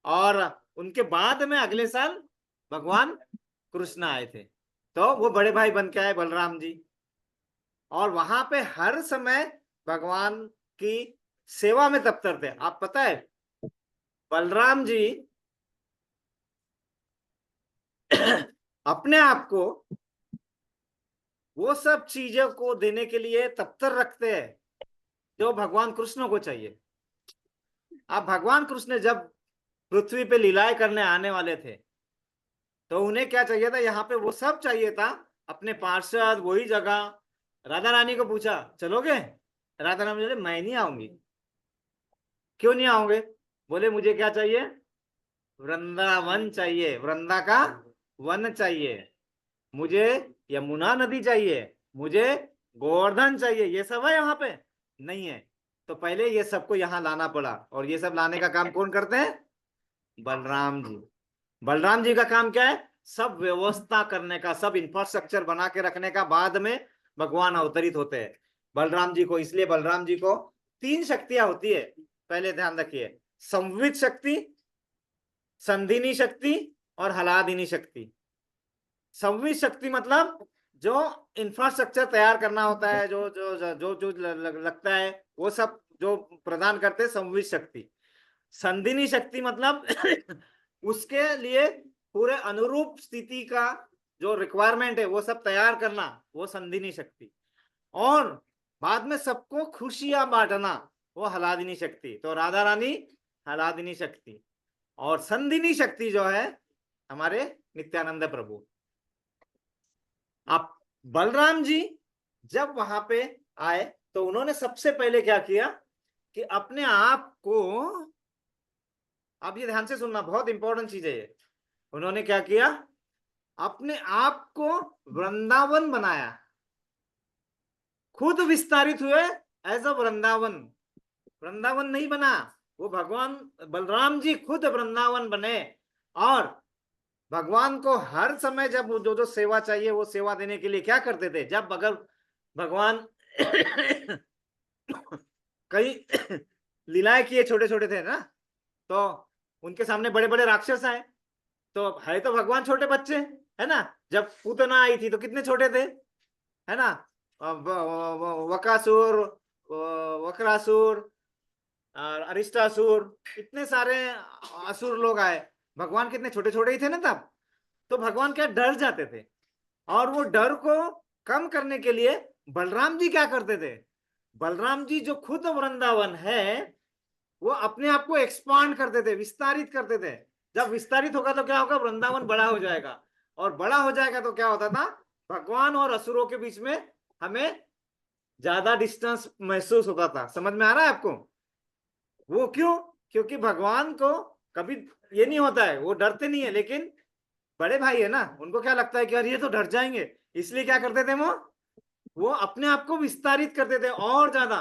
और उनके बाद में अगले साल भगवान कृष्ण आए थे। तो वो बड़े भाई बन के आए बलराम जी। और वहां पे हर समय भगवान की सेवा में तत्पर थे। आप पता है बलराम जी अपने आप को वो सब चीजों को देने के लिए तत्पर रखते हैं जो भगवान कृष्ण को चाहिए। अब भगवान कृष्ण जब पृथ्वी पे लीलाएं करने आने वाले थे तो उन्हें क्या चाहिए था, यहाँ पे वो सब चाहिए था, अपने पार्षद, वही जगह। राधा रानी को पूछा चलोगे? राधा रानी बोले मैं नहीं आऊंगी। क्यों नहीं आओगे? बोले मुझे क्या चाहिए, वृंदावन चाहिए, वृंदा का वन चाहिए, मुझे यमुना नदी चाहिए, मुझे गोवर्धन चाहिए। ये सब है यहाँ पे? नहीं है। तो पहले ये सबको यहाँ लाना पड़ा। और ये सब लाने का काम कौन करते हैं? बलराम जी। बलराम जी का काम क्या है? सब व्यवस्था करने का, सब इंफ्रास्ट्रक्चर बना के रखने का। बाद में भगवान अवतरित होते हैं बलराम जी को। इसलिए बलराम जी को 3 शक्तियां होती है, पहले ध्यान रखिए। संवित शक्ति, संधिनी शक्ति और हलादिनी शक्ति। संवित शक्ति मतलब जो इंफ्रास्ट्रक्चर तैयार करना होता है, जो जो जो जो, जो लगता है वो सब जो प्रदान करते हैं संवित शक्ति। संधिनी शक्ति मतलब उसके लिए पूरे अनुरूप स्थिति का जो रिक्वायरमेंट है वो सब तैयार करना, वो संधिनी शक्ति। और बाद में सबको खुशियां बांटना, वो हलादिनी शक्ति। तो राधा रानी हलादिनी शक्ति, और संधिनी शक्ति जो है हमारे नित्यानंद प्रभु। आप बलराम जी जब वहां पे आए तो उन्होंने सबसे पहले क्या किया कि अपने आप को, आप ये ध्यान से सुनना, बहुत इंपॉर्टेंट चीज है ये। उन्होंने क्या किया, अपने आप को वृंदावन बनाया, खुद विस्तारित हुए एज अ वृंदावन। वृंदावन नहीं बना, वो भगवान बलराम जी खुद वृंदावन बने। और भगवान को हर समय जब जो जो सेवा चाहिए वो सेवा देने के लिए क्या करते थे, जब अगर भगवान कई लीलाएं किए, छोटे छोटे थे ना, तो उनके सामने बड़े बड़े राक्षस आए, तो है तो भगवान छोटे बच्चे है ना। जब पूतना आई थी तो कितने छोटे थे, है ना। वकासुर, वक्रासुर और अरिष्टासुर, इतने सारे असुर लोग आए, भगवान कितने छोटे छोटे ही थे ना तब। तो भगवान क्या डर जाते थे, और वो डर को कम करने के लिए बलराम जी क्या करते थे, बलराम जी जो खुद वृंदावन है वो अपने आप को एक्सपांड करते थे, विस्तारित करते थे। जब विस्तारित होगा तो क्या होगा, वृंदावन बड़ा हो जाएगा, और बड़ा हो जाएगा तो क्या होता था, भगवान और असुरों के बीच में हमें ज्यादा डिस्टेंस महसूस होता था। समझ में आ रहा है आपको? वो क्यों? क्योंकि भगवान को कभी ये नहीं होता है, वो डरते नहीं है, लेकिन बड़े भाई है ना, उनको क्या लगता है कि यार ये तो डर जाएंगे, इसलिए क्या करते थे, वो अपने आप को विस्तारित करते थे और ज्यादा,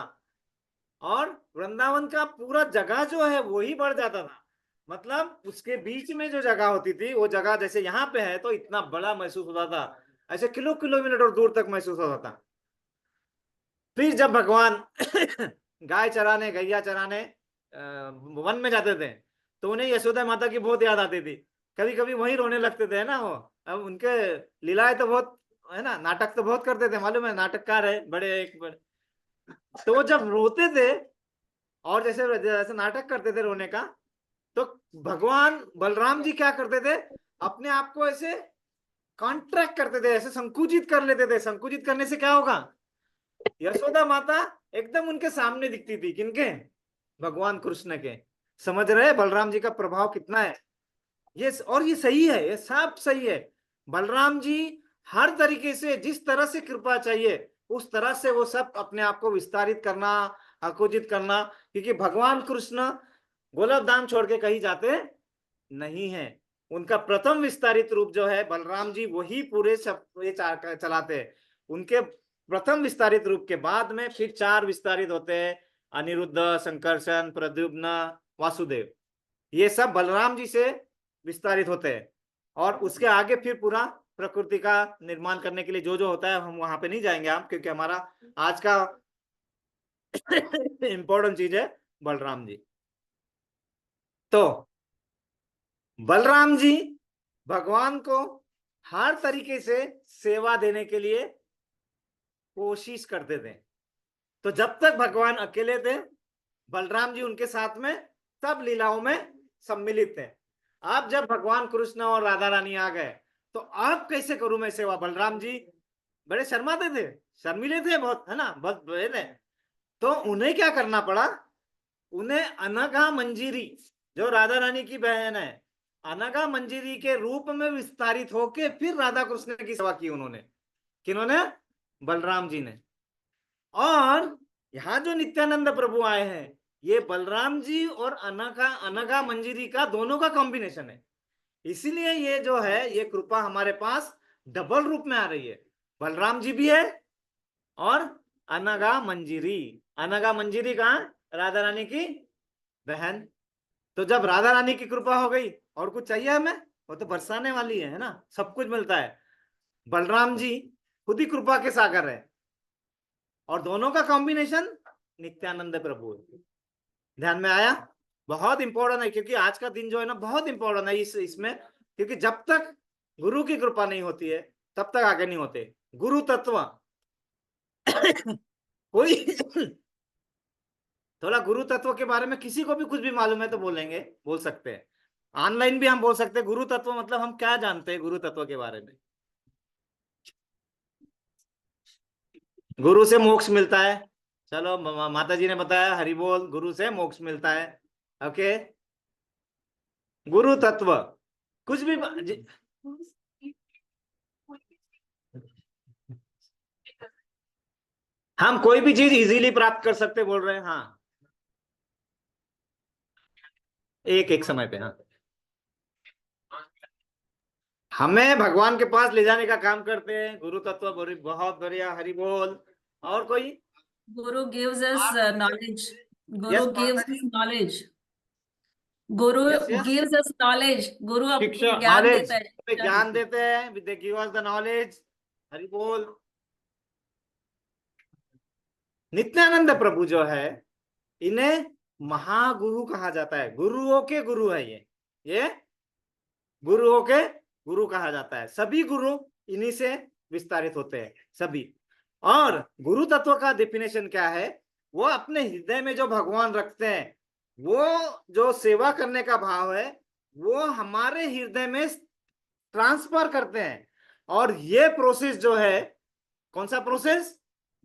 और वृंदावन का पूरा जगह जो है वो ही बढ़ जाता था। मतलब उसके बीच में जो जगह होती थी, वो जगह जैसे यहाँ पे है तो इतना बड़ा महसूस होता था, ऐसे किलोमीटर दूर तक महसूस होता था। फिर जब भगवान गाय चराने, गैया चराने वन में जाते थे तो उन्हें यशोदा माता की बहुत याद आती थी, कभी कभी वहीं रोने लगते थे ना वो। अब उनके लीलाएं तो बहुत है ना, नाटक तो बहुत करते थे, मालूम है, नाटककार है बड़े एक बड़े। तो वो जब रोते थे और जैसे जैसे नाटक करते थे रोने का, तो भगवान बलराम जी क्या करते थे, अपने आप को ऐसे कॉन्ट्रैक्ट करते थे, ऐसे संकुचित कर लेते थे। संकुचित करने से क्या होगा, यशोदा माता एकदम उनके सामने दिखती थी। किनके? भगवान कृष्ण के। समझ रहे बलराम जी का प्रभाव कितना है ये, और ये सही है, ये सब सही है। बलराम जी हर तरीके से, जिस तरह से कृपा चाहिए उस तरह से वो सब अपने आप को विस्तारित करना, आकुजित करना, क्योंकि भगवान कृष्ण गोलक धाम छोड़ के कहीं जाते नहीं है। उनका प्रथम विस्तारित रूप जो है बलराम जी, वही पूरे सब ये चलाते हैं। उनके प्रथम विस्तारित रूप के बाद में फिर 4 विस्तारित होते हैं, अनिरुद्ध, संकर्षण, प्रद्युम्न, वासुदेव, ये सब बलराम जी से विस्तारित होते हैं। और उसके आगे फिर पूरा प्रकृति का निर्माण करने के लिए जो जो होता है, हम वहां पे नहीं जाएंगे आप, क्योंकि हमारा आज का इंपॉर्टेंट चीज है बलराम जी। तो बलराम जी भगवान को हर तरीके से सेवा देने के लिए कोशिश करते थे। तो जब तक भगवान अकेले थे, बलराम जी उनके साथ में सब लीलाओं में सम्मिलित थे। अब जब भगवान कृष्ण और राधा रानी आ गए तो अब कैसे करूं मैं सेवा, बलराम जी बड़े शर्माते थे, शर्मिले थे बहुत, है ना, बहुत बड़े थे। तो उन्हें क्या करना पड़ा, उन्हें अनघा मंजीरी, जो राधा रानी की बहन है, अनघा मंजीरी के रूप में विस्तारित होके फिर राधा कृष्ण की सेवा की उन्होंने। किन्होंने? बलराम जी ने। और यहाँ जो नित्यानंद प्रभु आए हैं, ये बलराम जी और अनघा मंजीरी का दोनों का कॉम्बिनेशन है। इसीलिए ये जो है, ये कृपा हमारे पास डबल रूप में आ रही है। बलराम जी भी है और अनघा मंजीरी। अनघा मंजीरी कहाँ? राधा रानी की बहन। तो जब राधा रानी की कृपा हो गई, और कुछ चाहिए हमें? वो तो बरसाने वाली है ना, सब कुछ मिलता है। बलराम जी खुद ही कृपा के सागर है, और दोनों का कॉम्बिनेशन नित्यानंद प्रभु है। ध्यान में आया? बहुत इंपॉर्टेंट है, क्योंकि आज का दिन जो है ना बहुत इंपॉर्टेंट है इसमें, क्योंकि जब तक गुरु की कृपा नहीं होती है तब तक आगे नहीं होते। गुरु तत्व कोई थोड़ा गुरु तत्व के बारे में किसी को भी कुछ भी मालूम है तो बोलेंगे, बोल सकते हैं। ऑनलाइन भी हम बोल सकते हैं गुरु तत्व मतलब हम क्या जानते हैं गुरु तत्व के बारे में। गुरु से मोक्ष मिलता है, चलो माता जी ने बताया, हरि बोल, गुरु से मोक्ष मिलता है। ओके, गुरु तत्व कुछ भी हम कोई भी चीज इजीली प्राप्त कर सकते बोल रहे हैं। हाँ, एक एक समय पे। हाँ, हमें भगवान के पास ले जाने का काम करते हैं गुरु तत्व। बहुत बढ़िया, हरि बोल। और कोई? Guru gives us knowledge. Yes, Guru gives Mataji. us knowledge. Guru Yes, yes. gives us knowledge. Guru शिक्षा, आपको ज्ञान नॉलेज, देता है। हमें ज्ञान देते हैं, they give us the knowledge। Hari बोल। नित्यानंद प्रभु जो है, इन्हें महागुरु कहा जाता है। गुरुओं के गुरु है ये गुरुओं के गुरु कहा जाता है। सभी गुरु इन्हीं से विस्तारित होते हैं, सभी। और गुरु तत्व का डेफिनेशन क्या है? वो अपने हृदय में जो भगवान रखते हैं, वो जो सेवा करने का भाव है, वो हमारे हृदय में ट्रांसफर करते हैं। और ये प्रोसेस जो है, कौन सा प्रोसेस?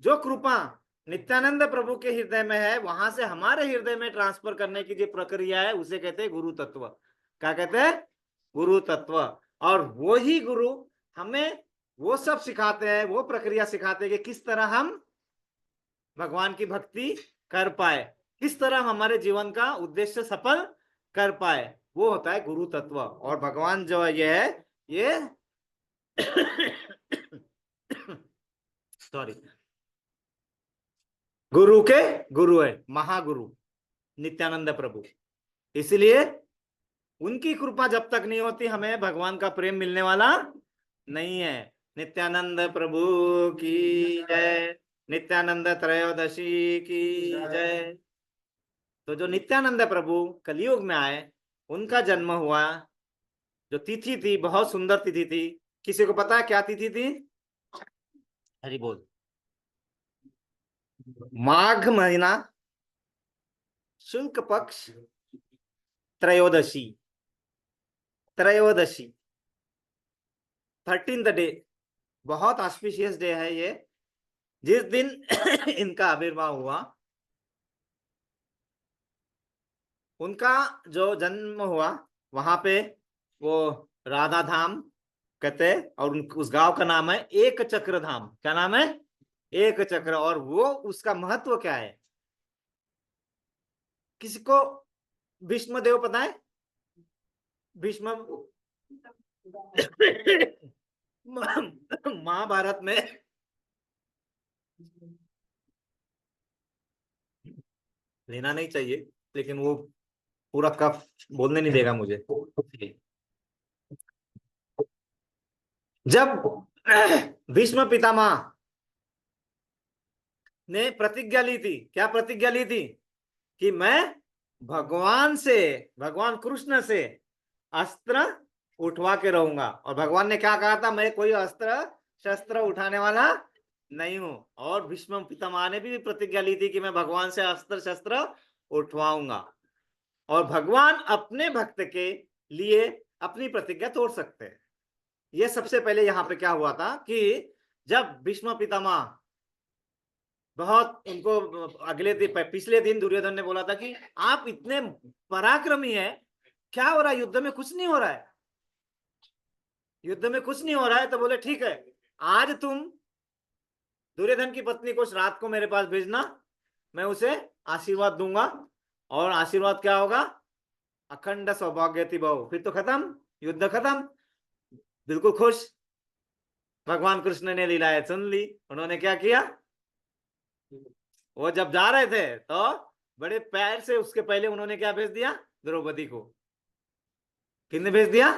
जो कृपा नित्यानंद प्रभु के हृदय में है, वहां से हमारे हृदय में ट्रांसफर करने की जो प्रक्रिया है, उसे कहते हैं गुरु तत्व। क्या कहते हैं? गुरु तत्व। और वो ही गुरु हमें वो सब सिखाते हैं, वो प्रक्रिया सिखाते हैं कि किस तरह हम भगवान की भक्ति कर पाए, किस तरह हमारे जीवन का उद्देश्य सफल कर पाए। वो होता है गुरु तत्व। और भगवान जो है ये सॉरी, गुरु के गुरु है, महागुरु नित्यानंद प्रभु। इसलिए उनकी कृपा जब तक नहीं होती, हमें भगवान का प्रेम मिलने वाला नहीं है। नित्यानंद प्रभु की जय, नित्यानंद त्रयोदशी की जय। तो जो नित्यानंद प्रभु कलयुग में आए, उनका जन्म हुआ, जो तिथि थी बहुत सुंदर तिथि थी। किसी को पता है क्या तिथि थी? हरि बोल। माघ महीना, शुक्ल पक्ष, त्रयोदशी। 13th डे, बहुत ऑस्पिशियस डे है ये। जिस दिन इनका आविर्भाव हुआ, उनका जो जन्म हुआ, वहां पे वो राधा धाम कहते हैं, और उस गांव का नाम है एक चक्र धाम। क्या नाम है? एक चक्र। और वो उसका महत्व क्या है? किसी को भीष्म देव पता है? भीष्म महाभारत में लेना नहीं चाहिए, लेकिन वो पूरा कफ बोलने नहीं देगा मुझे। जब भीष्म पितामह ने प्रतिज्ञा ली थी, क्या प्रतिज्ञा ली थी? कि मैं भगवान कृष्ण से अस्त्र उठवा के रहूंगा। और भगवान ने क्या कहा था? मैं कोई अस्त्र शस्त्र उठाने वाला नहीं हूं। और भीष्म पितामह ने भी प्रतिज्ञा ली थी कि मैं भगवान से अस्त्र शस्त्र उठवाऊंगा। और भगवान अपने भक्त के लिए अपनी प्रतिज्ञा तोड़ सकते हैं। यह सबसे पहले यहाँ पे क्या हुआ था कि जब भीष्म पितामह बहुत, उनको अगले दिन, पिछले दिन दुर्योधन ने बोला था कि आप इतने पराक्रमी हैं, क्या हो रहा है? युद्ध में कुछ नहीं हो रहा है, युद्ध में कुछ नहीं हो रहा है। तो बोले ठीक है, आज तुम दुर्योधन की पत्नी को रात को मेरे पास भेजना, मैं उसे आशीर्वाद दूंगा। और आशीर्वाद क्या होगा? अखंड सौभाग्यवती भव। फिर तो खत्म, युद्ध खत्म। बिल्कुल खुश। भगवान कृष्ण ने लीलाएं सुन ली। उन्होंने क्या किया? वो जब जा रहे थे तो बड़े प्यार से, उसके पहले उन्होंने क्या भेज दिया? द्रौपदी को। किसने भेज दिया?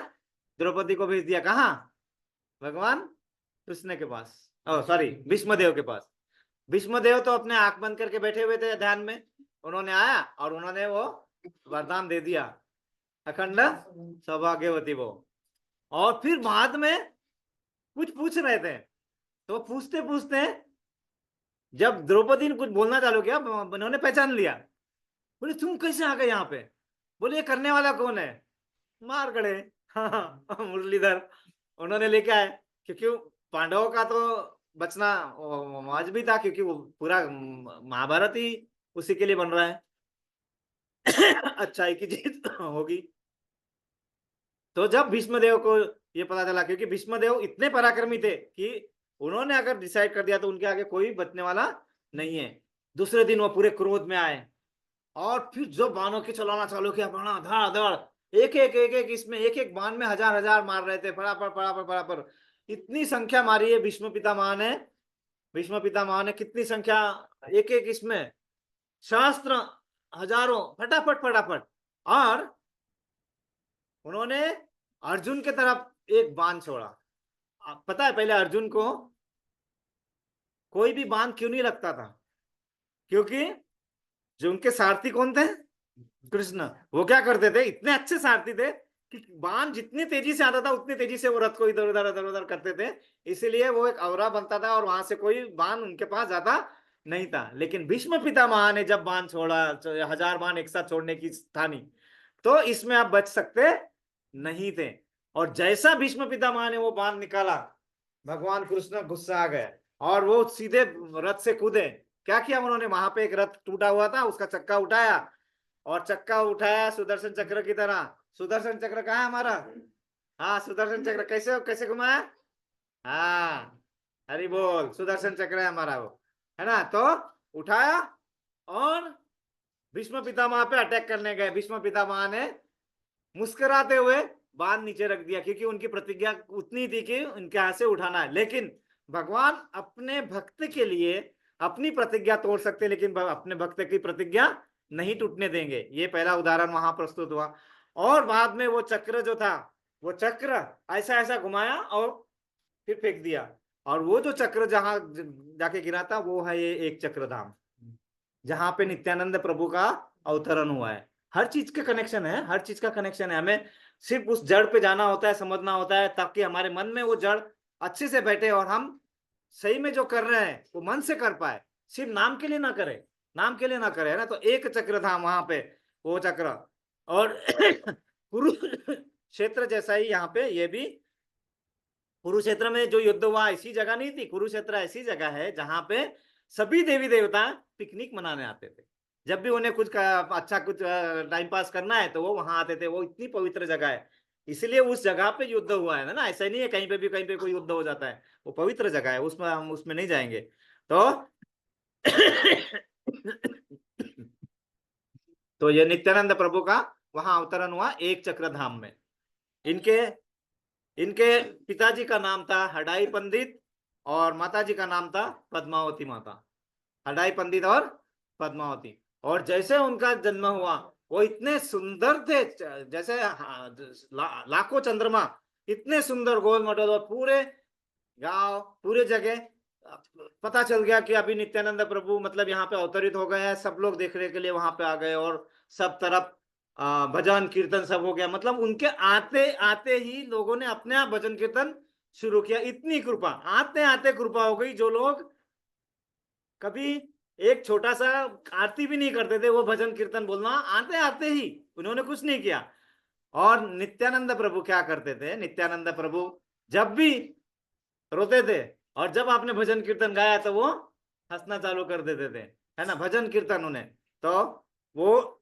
द्रौपदी को भेज दिया। कहाँ? भगवान कृष्ण के पास, सॉरी, भीष्मदेव के पास। भीष्मदेव तो अपने आंख बंद करके बैठे हुए थे ध्यान में। उन्होंने आया और उन्होंने वो वरदान दे दिया, अखंड सौभाग्यवती वो। और फिर बाद में कुछ पूछ रहे थे, तो पूछते पूछते जब द्रौपदी ने कुछ बोलना चालू किया, उन्होंने पहचान लिया। बोले तुम कैसे आ गए यहाँ पे? बोले ये करने वाला कौन है? मार गए हाँ, मुरलीधर उन्होंने लेके आए, क्योंकि पांडवों का तो बचना वाजिब था, क्योंकि वो पूरा महाभारत ही उसी के लिए बन रहा है। अच्छाई की जीत होगी। तो जब भीष्मदेव को ये पता चला, क्योंकि भीष्मदेव इतने पराक्रमी थे कि उन्होंने अगर डिसाइड कर दिया तो उनके आगे कोई बचने वाला नहीं है। दूसरे दिन वो पूरे क्रोध में आए और फिर जो बाणों की चलाना चालू किया, बाणा धाड़ धाड़, एक एक इसमें एक एक बाण में हजार हजार मार रहे थे, फटाफट फटाफट फटाफट। इतनी संख्या मारी है भीष्म पितामह ने, भीष्म पितामह ने कितनी संख्या, एक एक इसमें शास्त्र हजारों, फटाफट फटाफट। और उन्होंने अर्जुन के तरफ एक बाण छोड़ा। पता है पहले अर्जुन को कोई भी बाण क्यों नहीं लगता था? क्योंकि जो उनके सारथी कौन थे? कृष्ण। वो क्या करते थे, इतने अच्छे सारथी थे कि बाण जितनी तेजी से आता था उतनी तेजी से वो रथ को इधर उधर करते थे, इसीलिए वो एक अवरा बनता था और वहां से कोई बाण उनके पास जाता नहीं था। लेकिन भीष्म पितामह ने जब बाण छोड़ा, हजार बाण एक साथ छोड़ने की था नहीं, तो इसमें आप बच सकते नहीं थे। और जैसा भीष्म पितामह ने वो बाण निकाला, भगवान कृष्ण गुस्सा आ गए और वो सीधे रथ से कूदे। क्या किया उन्होंने, वहां पे एक रथ टूटा हुआ था, उसका चक्का उठाया और चक्का उठाया सुदर्शन चक्र की तरह। सुदर्शन चक्र कहाँ है हमारा? हाँ, सुदर्शन चक्र कैसे कैसे घुमाया? हाँ, हरि बोल, सुदर्शन चक्र है हमारा वो, है ना। तो उठाया और भीष्म पितामह पे अटैक करने गए। भीष्म पितामह ने मुस्कुराते हुए बाण नीचे रख दिया, क्योंकि उनकी प्रतिज्ञा उतनी थी कि उनके हाथ से उठाना है। लेकिन भगवान अपने भक्त के लिए अपनी प्रतिज्ञा तोड़ सकते, लेकिन अपने भक्त की प्रतिज्ञा नहीं टूटने देंगे। ये पहला उदाहरण वहां प्रस्तुत हुआ। और बाद में वो चक्र जो था, वो चक्र ऐसा ऐसा घुमाया और फिर फेंक दिया, और वो जो चक्र जहां जाके गिरा था वो है ये एक चक्र धाम, जहां पे नित्यानंद प्रभु का अवतरण हुआ है। हर चीज का कनेक्शन है, हर चीज का कनेक्शन है। हमें सिर्फ उस जड़ पे जाना होता है, समझना होता है, ताकि हमारे मन में वो जड़ अच्छे से बैठे और हम सही में जो कर रहे हैं वो मन से कर पाए, सिर्फ नाम के लिए ना करे, नाम के लिए ना करे, है ना। तो एक चक्र था वहां पे, वो चक्र। और कुरुक्षेत्र जैसा ही यहाँ पे ये भी, कुरुक्षेत्र में जो युद्ध हुआ ऐसी जगह नहीं थी। कुरुक्षेत्र ऐसी जगह है जहां पे सभी देवी देवता पिकनिक मनाने आते थे। जब भी उन्हें कुछ अच्छा कुछ टाइम पास करना है तो वो वहां आते थे। वो इतनी पवित्र जगह है, इसलिए उस जगह पे युद्ध हुआ है ना। ऐसा नहीं है कहीं पे कोई युद्ध हो जाता है, वो पवित्र जगह है, उसमें हम उसमें नहीं जाएंगे। तो ये नित्यानंद प्रभु का वहां अवतरण हुआ एक चक्र धाम में। इनके इनके पिताजी का नाम था हडाई पंडित और माताजी का नाम था पद्मावती माता। हडाई पंडित और पद्मावती। और जैसे उनका जन्म हुआ वो इतने सुंदर थे, जैसे लाखों चंद्रमा, इतने सुंदर गोल मटोल। और पूरे गांव पूरे जगह पता चल गया कि अभी नित्यानंद प्रभु मतलब यहाँ पे अवतरित हो गए हैं। सब लोग देखने के लिए वहां पे आ गए और सब तरफ भजन कीर्तन सब हो गया। मतलब उनके आते आते ही लोगों ने अपने आप भजन कीर्तन शुरू किया। इतनी कृपा, आते आते कृपा हो गई। जो लोग कभी एक छोटा सा आरती भी नहीं करते थे, वो भजन कीर्तन बोलना आते आते ही उन्होंने कुछ नहीं किया। और नित्यानंद प्रभु क्या करते थे, नित्यानंद प्रभु जब भी रोते थे और जब आपने भजन कीर्तन गाया तो वो हंसना चालू कर देते थे, है ना। भजन कीर्तन उन्हें तो वो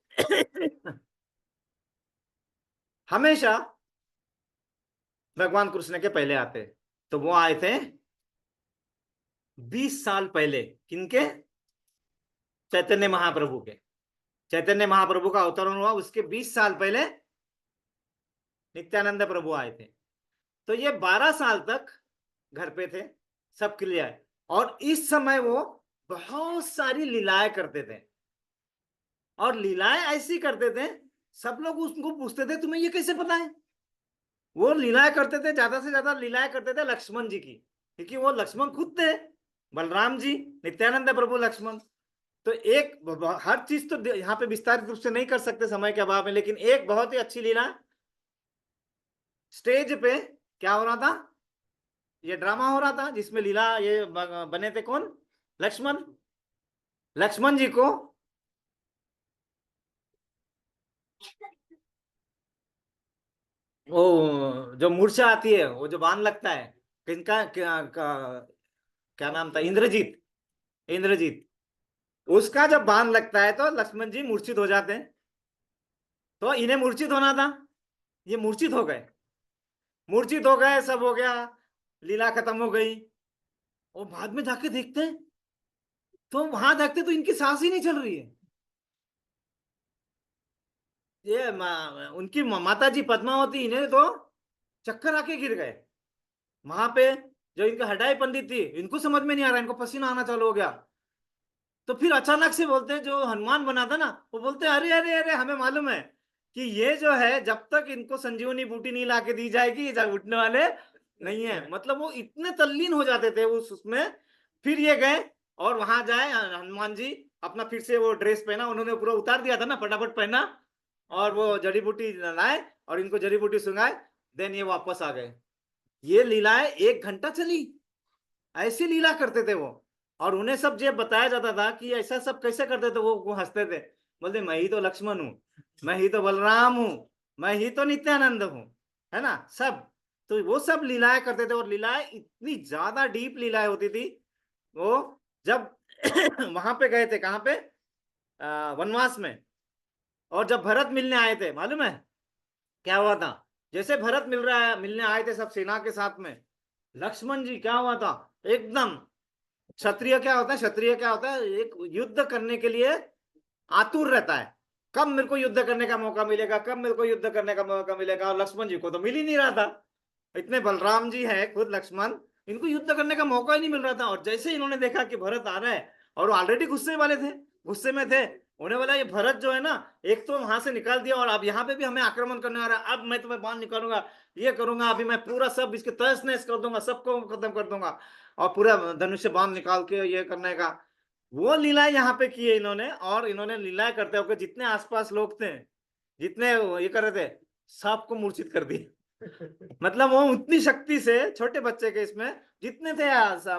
हमेशा भगवान कृष्ण के पहले आते। तो वो आए थे 20 साल पहले, किनके? चैतन्य महाप्रभु के। चैतन्य महाप्रभु का अवतरण हुआ उसके 20 साल पहले नित्यानंद प्रभु आए थे। तो ये 12 साल तक घर पे थे, सब क्लियर है। और इस समय वो बहुत सारी लीलाएं करते थे, और लीलाएं ऐसी करते थे सब लोग उसको पूछते थे तुम्हें ये कैसे पता है। वो लीलाएं करते थे, ज्यादा से ज्यादा लीलाएं करते थे लक्ष्मण जी की, क्योंकि वो लक्ष्मण खुद थे, बलराम जी, नित्यानंद प्रभु, लक्ष्मण। तो एक हर चीज तो यहाँ पे विस्तारित रूप से नहीं कर सकते समय के अभाव में, लेकिन एक बहुत ही अच्छी लीला स्टेज पे क्या हो रहा था, ये ड्रामा हो रहा था जिसमें लीला ये बने थे कौन, लक्ष्मण। लक्ष्मण जी को वो जो मूर्छा आती है, वो जो बाण लगता है, किनका क्या नाम था, इंद्रजीत। इंद्रजीत, उसका जब बाण लगता है तो लक्ष्मण जी मूर्छित हो जाते हैं। तो इन्हें मूर्छित होना था, ये मूर्छित हो गए। मूर्छित हो गए, सब हो गया, लीला खत्म हो गई। और बाद में जाके देखते तो वहां देखते तो इनकी सांस ही नहीं चल रही है। ये उनकी माता जी पद्मावती, इन्हें तो चक्कर आके गिर गए। वहां पे जो इनका हटाई पंडित थी, इनको समझ में नहीं आ रहा, इनको पसीना आना चालू हो गया। तो फिर अचानक से बोलते हैं, जो हनुमान बना था ना, वो बोलते हैं, अरे अरे अरे, हमें मालूम है कि ये जो है, जब तक इनको संजीवनी बूटी नहीं लाके दी जाएगी, ये उठने वाले नहीं है। मतलब वो इतने तल्लीन हो जाते थे उसमें। फिर ये गए और वहां जाए, हनुमान जी अपना फिर से वो ड्रेस पहना, उन्होंने पूरा उतार दिया था ना, फटाफट पहना, और वो जड़ी बूटी लाए और इनको जड़ी बूटी सुंघाए, देन ये वापस आ गए। ये लीलाएं 1 घंटा चली, ऐसी लीला करते थे वो। और उन्हें सब जब बताया जाता था कि ऐसा सब कैसे करते थे, वो हंसते थे, बोलते मैं ही तो लक्ष्मण हूँ, मैं ही तो बलराम हूँ, मैं ही तो नित्यानंद हूँ, है ना सब। तो वो सब लीलाएं करते थे, और लीलाएं इतनी ज्यादा डीप लीलाएं होती थी। वो जब वहां पे गए थे, कहाँ पे, वनवास में, और जब भरत मिलने आए थे, मालूम है क्या हुआ था? जैसे भरत मिलने आए थे सब सेना के साथ में, लक्ष्मण जी क्या हुआ था, एकदम, क्षत्रिय क्या होता है, क्षत्रिय क्या होता है, एक युद्ध करने के लिए आतुर रहता है, कब मेरे को युद्ध करने का मौका मिलेगा, कब मेरे को युद्ध करने का मौका मिलेगा। और लक्ष्मण जी को तो मिल ही नहीं रहा था, इतने बलराम जी है खुद लक्ष्मण, इनको युद्ध करने का मौका ही नहीं मिल रहा था। और जैसे इन्होंने देखा कि भरत आ रहा है, और वो ऑलरेडी गुस्से वाले थे, गुस्से में थे, उन्हें बोला ये भरत जो है ना, एक तो वहां से निकाल दिया, और अब यहाँ पे भी हमें आक्रमण करने आ रहा है, अब मैं तुम्हें बाण निकालूंगा, ये करूंगा, अभी मैं पूरा सब इसके तहस नहस कर दूंगा, सबको खत्म कर दूंगा, और पूरा धनुष्य बाण निकाल के ये करने का वो लीलाएं यहाँ पे की है इन्होंने। और इन्होंने लीलाएं करते हुए जितने आसपास लोग थे, जितने ये कर रहे थे, सबको मूर्छित कर दिया। मतलब वो उतनी शक्ति से, छोटे बच्चे के इसमें जितने थे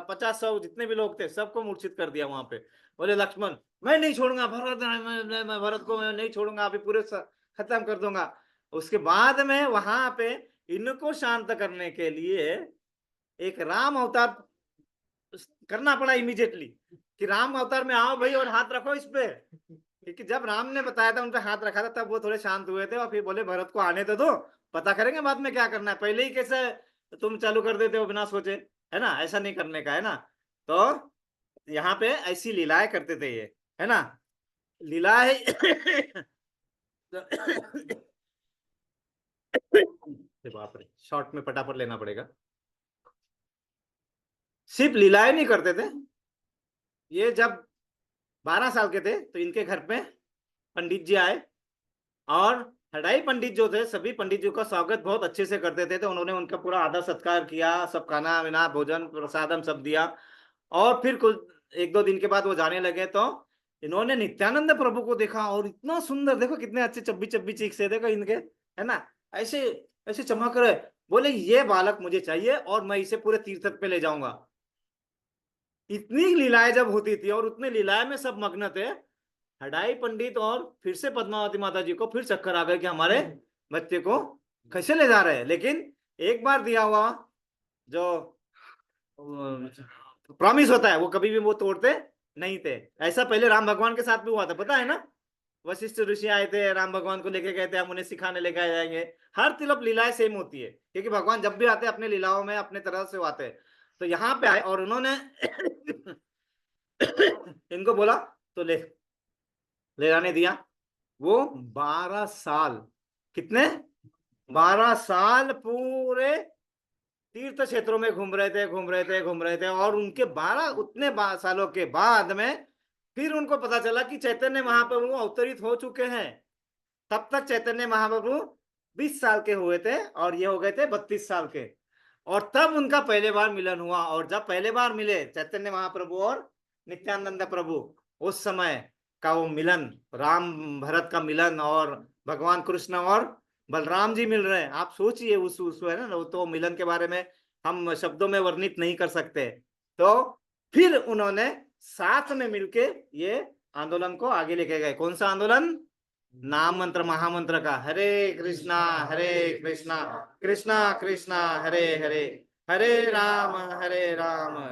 50-100 जितने भी लोग थे, सबको मूर्छित कर दिया वहां पे। बोले लक्ष्मण, मैं नहीं छोड़ूंगा भरत, मैं भरत को मैं नहीं छोड़ूंगा, अभी पूरे खत्म कर दूंगा। उसके बाद में वहां पे इनको शांत करने के लिए एक राम अवतार करना पड़ा इमीडिएटली, कि राम अवतार में आओ भाई और हाथ रखो इस पे। क्योंकि जब राम ने बताया था, उन पे हाथ रखा था, तब वो थोड़े शांत हुए थे, और फिर बोले भरत को आने तो दो, पता करेंगे बाद में क्या करना है, पहले ही कैसे तुम चालू कर देते हो बिना सोचे, है ना, ऐसा नहीं करने का, है ना। तो यहाँ पे ऐसी लीलाएं करते थे ये, है ना, लीलाएं। बाप रे, शॉर्ट में फटाफट लेना पड़ेगा। सिर्फ लीलाएं नहीं करते थे ये, जब 12 साल के थे तो इनके घर पे पंडित जी आए, और हडाई पंडित जो थे, सभी पंडित जी का स्वागत बहुत अच्छे से करते थे। तो उन्होंने उनका पूरा आदर सत्कार किया, सब खाना वाना भोजन प्रसादम सब दिया। और फिर कुछ 1-2 दिन के बाद वो जाने लगे, तो इन्होंने नित्यानंद प्रभु को देखा, और इतना सुंदर, देखो कितने अच्छे चब्बी चब्बी चीख से, देखो इनके, है ना, ऐसे ऐसे चमक रहे। बोले ये बालक मुझे चाहिए, और मैं इसे पूरे तीर्थ पे ले जाऊंगा। इतनी लीलाएं जब होती थी, और उतनी लीलाएं में सब मग्न थे, हडाई पंडित और फिर से पद्मावती माता जी को फिर चक्कर आ गए कि हमारे बच्चे को कैसे ले जा रहे हैं। लेकिन एक बार दिया हुआ जो प्रॉमिस होता है, वो कभी भी वो तोड़ते नहीं थे। ऐसा पहले राम भगवान के साथ भी हुआ था, पता है ना, वशिष्ठ ऋषि आए थे, राम भगवान को लेके गए थे, हम उन्हें सिखाने लेके जाएंगे। हर तरफ लीलाएं सेम होती है, क्योंकि भगवान जब भी आते हैं अपने लीलाओं में अपने तरह से आते हैं। तो यहाँ पे आए और उन्होंने इनको बोला, तो ले जाने दिया। वो 12 साल, कितने, 12 साल पूरे तीर्थ क्षेत्रों में घूम रहे थे, घूम रहे थे, घूम रहे थे। और उनके 12 उतने सालों के बाद में फिर उनको पता चला कि चैतन्य महाप्रभु अवतरित हो चुके हैं। तब तक चैतन्य महाप्रभु 20 साल के हुए थे, और ये हो गए थे 32 साल के। और तब उनका पहले बार मिलन हुआ। और जब पहले बार मिले चैतन्य महाप्रभु और नित्यानंद प्रभु, उस समय का वो मिलन, राम भरत का मिलन, और भगवान कृष्ण और बलराम जी मिल रहे हैं। आप सोचिए उस है ना, तो मिलन के बारे में हम शब्दों में वर्णित नहीं कर सकते। तो फिर उन्होंने साथ में मिलके ये आंदोलन को आगे लेके गए। कौन सा आंदोलन? नाम मंत्र महामंत्र का, हरे कृष्णा कृष्णा कृष्णा हरे हरे, हरे राम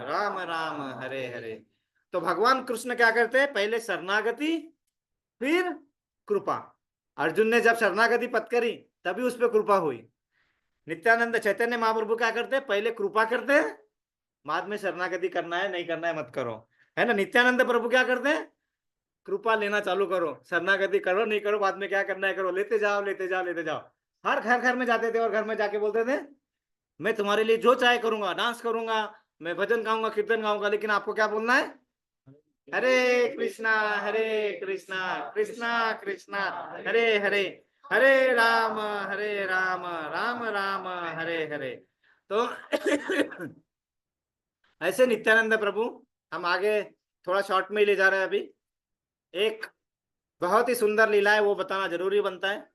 राम राम हरे हरे। तो भगवान कृष्ण क्या करते हैं? पहले शरणागति, फिर कृपा। अर्जुन ने जब शरणागति पत्करी तभी उस पर कृपा हुई। नित्यानंद चैतन्य महाप्रभु क्या करते हैं? पहले कृपा करते हैं, बाद में शरणागति करना है नहीं करना है मत करो, है ना। नित्यानंद प्रभु क्या करते हैं? कृपा लेना चालू करो, शरणागति करो नहीं करो, बाद में क्या करना है करो, लेते जाओ लेते जाओ लेते जाओ। हर घर घर में जाते थे और घर में जाके बोलते थे मैं तुम्हारे लिए जो चाहे करूंगा, डांस करूंगा, मैं भजन गाऊंगा, कीर्तन गाऊंगा, लेकिन आपको क्या बोलना है? हरे कृष्णा कृष्णा कृष्णा हरे हरे, हरे राम राम राम हरे हरे। तो ऐसे नित्यानंद प्रभु, हम आगे थोड़ा शॉर्ट में ही ले जा रहे हैं। अभी एक बहुत ही सुंदर लीला है, वो बताना जरूरी बनता है।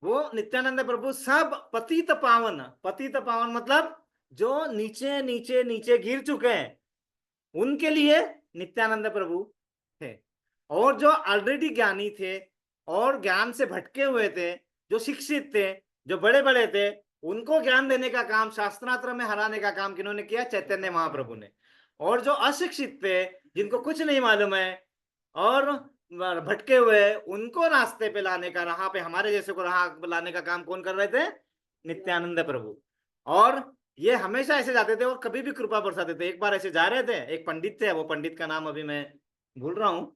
वो नित्यानंद प्रभु सब पतित पावन मतलब जो नीचे नीचे नीचे गिर चुके हैं उनके लिए नित्यानंद प्रभु थे, और जो ऑलरेडी ज्ञानी थे और ज्ञान से भटके हुए थे, जो शिक्षित थे, जो बड़े बड़े थे, उनको ज्ञान देने का काम, शास्त्रार्थ में हराने का काम किन्होंने किया? चैतन्य महाप्रभु ने। और जो अशिक्षित थे, जिनको कुछ नहीं मालूम है और भटके हुए, उनको रास्ते पे लाने का, राह पे, हमारे जैसे को राह पे लाने का काम कौन कर रहे थे? नित्यानंद प्रभु। और ये हमेशा ऐसे जाते थे और कभी भी कृपा बरसाते थे। एक बार ऐसे जा रहे थे, एक पंडित थे, वो पंडित का नाम अभी मैं भूल रहा हूँ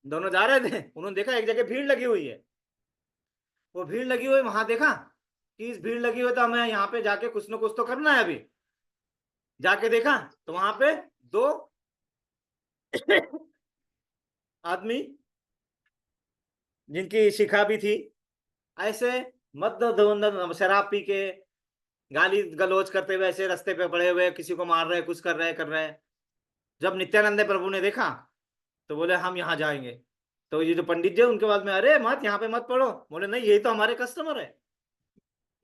दोनों जा रहे थे, उन्होंने देखा एक जगह भीड़ लगी हुई है। वो भीड़ लगी हुई, वहां देखा कि इस भीड़ लगी हुई तो हमें यहाँ पे जाके कुछ न कुछ तो करना है। अभी जाके देखा तो वहां पे दो आदमी जिनकी शिखा भी थी, ऐसे मद शराब पी के गाली गलौज करते हुए ऐसे रास्ते पे पड़े हुए, किसी को मार रहे, कुछ कर रहे। जब नित्यानंद प्रभु ने देखा तो बोले हम यहाँ जाएंगे। तो ये जो पंडित जी उनके बाद में, अरे मत यहाँ पे मत पढ़ो। बोले नहीं, यही तो हमारे कस्टमर है,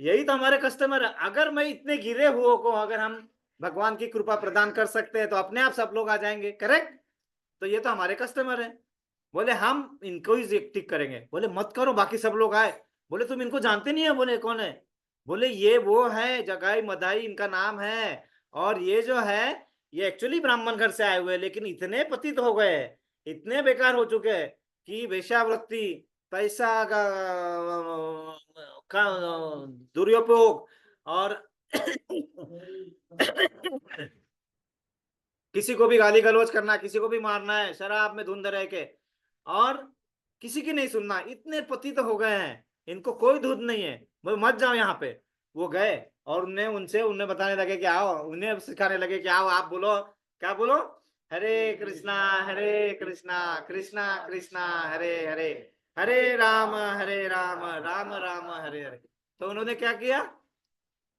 यही तो हमारे कस्टमर है। अगर मैं इतने गिरे हुए को अगर हम भगवान की कृपा प्रदान कर सकते हैं तो अपने आप सब लोग आ जाएंगे, करेक्ट। तो ये तो हमारे कस्टमर है। बोले हम इनको ही टिक करेंगे। बोले मत करो, बाकी सब लोग आए। बोले तुम इनको जानते नहीं है? बोले कौन है? बोले ये वो है जगाई मदाई इनका नाम है, और ये जो है ये एक्चुअली ब्राह्मण घर से आए हुए हैं, लेकिन इतने पतित हो गए, इतने बेकार हो चुके हैं कि वेश्यावृत्ति, पैसा का दुरुपयोग और किसी को भी गाली गलौज करना, किसी को भी मारना है, शराब में धुंध रह के, और किसी की नहीं सुनना, इतने पतित हो गए हैं, इनको कोई धुंध नहीं है, वो मत जाओ यहाँ पे। वो गए और उन्हें बताने लगे कि आओ, उन्हें सिखाने लगे कि आओ आप बोलो, क्या बोलो? हरे कृष्णा कृष्णा कृष्णा हरे हरे, हरे राम राम राम हरे हरे। तो उन्होंने क्या किया?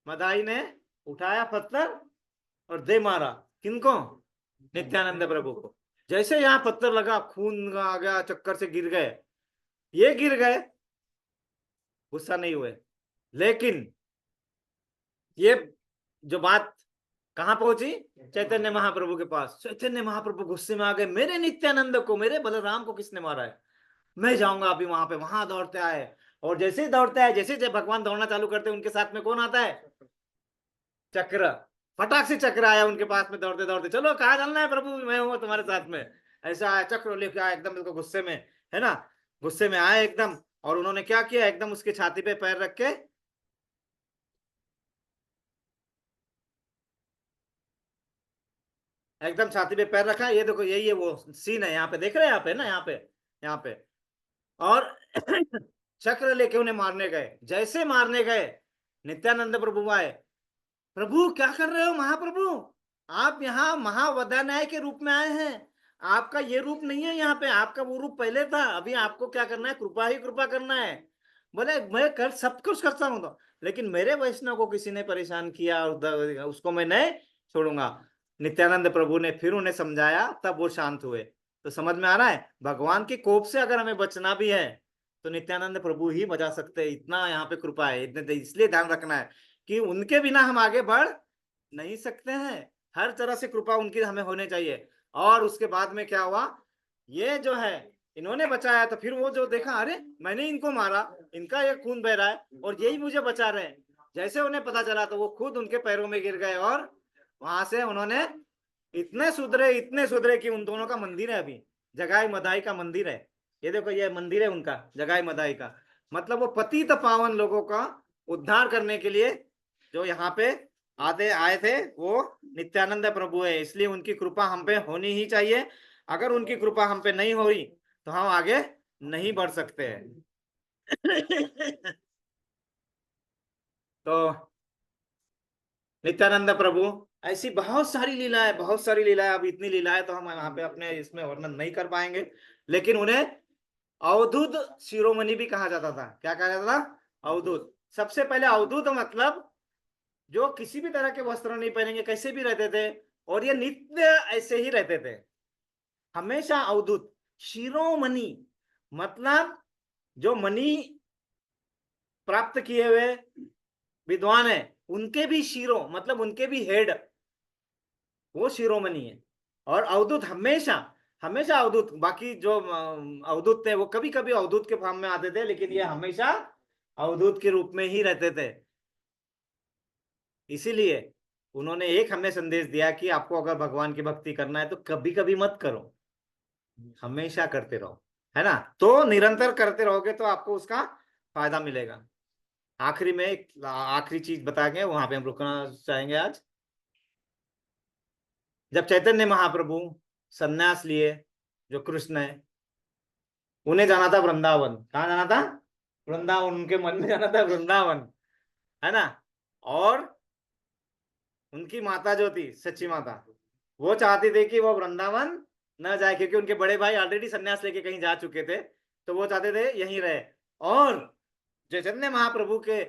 मदाई ने उठाया पत्थर और दे मारा। किनको? नित्यानंद प्रभु को। जैसे यहाँ पत्थर लगा, खून आ गया, चक्कर से गिर गए। ये गिर गए, गुस्सा नहीं हुए, लेकिन ये जो बात कहां पहुंची? चैतन्य महाप्रभु के पास। चैतन्य महाप्रभु गुस्से में आ गए, मेरे नित्यानंद को, मेरे बलराम को किसने मारा है? मैं जाऊंगा अभी वहां पे। वहां दौड़ते आए, और जैसे ही दौड़ते आए, जैसे जब भगवान दौड़ना चालू करते, उनके साथ में कौन आता है? चक्र। फटाक से चक्र आया उनके पास में दौड़ते दौड़ते, चलो कहाँ चलना है प्रभु, मैं हूँ तुम्हारे साथ में। ऐसा आया, चक्र लेके आया एकदम बिल्कुल गुस्से में, है ना, गुस्से में आया एकदम। और उन्होंने क्या किया? एकदम उसके छाती पे पैर रख के, एकदम छाती पे पैर रखा। ये देखो, यही है वो सीन है, यहाँ पे देख रहे हैं, यहाँ पे ना, यहाँ पे और चक्र लेके उन्हें मारने गए। जैसे मारने गए, नित्यानंद प्रभु आए। प्रभु क्या कर रहे हो महाप्रभु? आप यहाँ महावदान्याय के रूप में आए हैं, आपका ये रूप नहीं है यहाँ पे, आपका वो रूप पहले था। अभी आपको क्या करना है? कृपा ही कृपा करना है। बोले मैं कर सब कुछ करता हूँ तो, लेकिन मेरे वैष्णव को किसी ने परेशान किया और उसको मैं नहीं छोड़ूंगा। नित्यानंद प्रभु ने फिर उन्हें समझाया, तब वो शांत हुए। तो समझ में आ रहा है, भगवान के कोप से अगर हमें बचना भी है तो नित्यानंद प्रभु ही बचा सकते हैं। इतना यहाँ पे कृपा है, इतने इसलिए ध्यान रखना है कि उनके बिना हम आगे बढ़ नहीं सकते हैं। हर तरह से कृपा उनकी हमें होने चाहिए। और उसके बाद में क्या हुआ, ये जो है इन्होंने बचाया, तो फिर वो जो देखा, अरे मैंने इनको मारा, इनका ये खून बह रहा है और यही मुझे बचा रहे हैं, जैसे उन्हें पता चला तो वो खुद उनके पैरों में गिर गए और वहां से उन्होंने इतने सुधरे कि उन दोनों का मंदिर है अभी, जगाई मदाई का मंदिर है। ये देखो, ये मंदिर है उनका, जगाई मदाई का। मतलब वो पतित पावन लोगों का उद्धार करने के लिए जो यहाँ पे आए थे, वो नित्यानंद प्रभु है। इसलिए उनकी कृपा हम पे होनी ही चाहिए। अगर उनकी कृपा हम पे नहीं हुई तो हम आगे नहीं बढ़ सकते हैं। तो नित्यानंद प्रभु, ऐसी बहुत सारी लीलाएं, बहुत सारी लीलाएं। अब इतनी लीलाएं तो हम यहाँ पे अपने इसमें वर्णन नहीं कर पाएंगे। लेकिन उन्हें अवधूत शिरोमणि भी कहा जाता था। क्या कहा जाता था? अवधूत। सबसे पहले अवधूत मतलब जो किसी भी तरह के वस्त्र नहीं पहनेंगे, कैसे भी रहते थे, और ये नित्य ऐसे ही रहते थे, हमेशा अवधूत। शिरोमणि मतलब जो मणि प्राप्त किए हुए विद्वान है, उनके भी शिरो मतलब उनके भी हेड, वो शिरोमणि है। और अवधूत हमेशा हमेशा अवधूत। बाकी जो अवधूत थे वो कभी कभी अवधूत के फॉर्म में आते थे, लेकिन ये हमेशा अवधूत के रूप में ही रहते थे। इसीलिए उन्होंने एक हमें संदेश दिया कि आपको अगर भगवान की भक्ति करना है तो कभी कभी मत करो, हमेशा करते रहो, है ना। तो निरंतर करते रहोगे तो आपको उसका फायदा मिलेगा। आखिरी में एक आखिरी चीज बता के वहां पे हम रुकना चाहेंगे आज। जब चैतन्य महाप्रभु सन्यास लिए, जो कृष्ण है, उन्हें जाना था वृंदावन। कहाँ जाना था? वृंदावन। उनके मन में जाना था वृंदावन, है ना। और उनकी माता जो थी, सच्ची माता, वो चाहती थी कि वो वृंदावन न जाए, क्योंकि उनके बड़े भाई ऑलरेडी सन्यास लेके कहीं जा चुके थे, तो वो चाहते थे यहीं रहे। और चैतन्य महाप्रभु के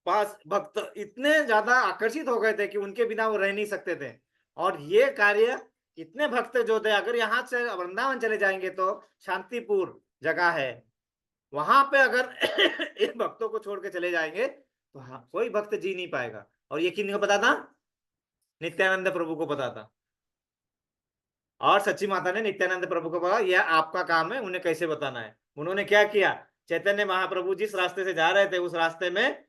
पास भक्त इतने ज्यादा आकर्षित हो गए थे कि उनके बिना वो रह नहीं सकते थे। और ये कार्य, इतने भक्त जो थे, अगर यहाँ से वृंदावन चले जाएंगे तो शांतिपुर जगह है, वहां पे अगर इन भक्तों को छोड़ के चले जाएंगे तो हाँ, कोई भक्त जी नहीं पाएगा। और ये किनको पता था? नित्यानंद प्रभु को पता था। और सच्ची माता ने नित्यानंद प्रभु को बोला, यह आपका काम है, उन्हें कैसे बताना है। उन्होंने क्या किया? चैतन्य महाप्रभु जिस रास्ते से जा रहे थे, उस रास्ते में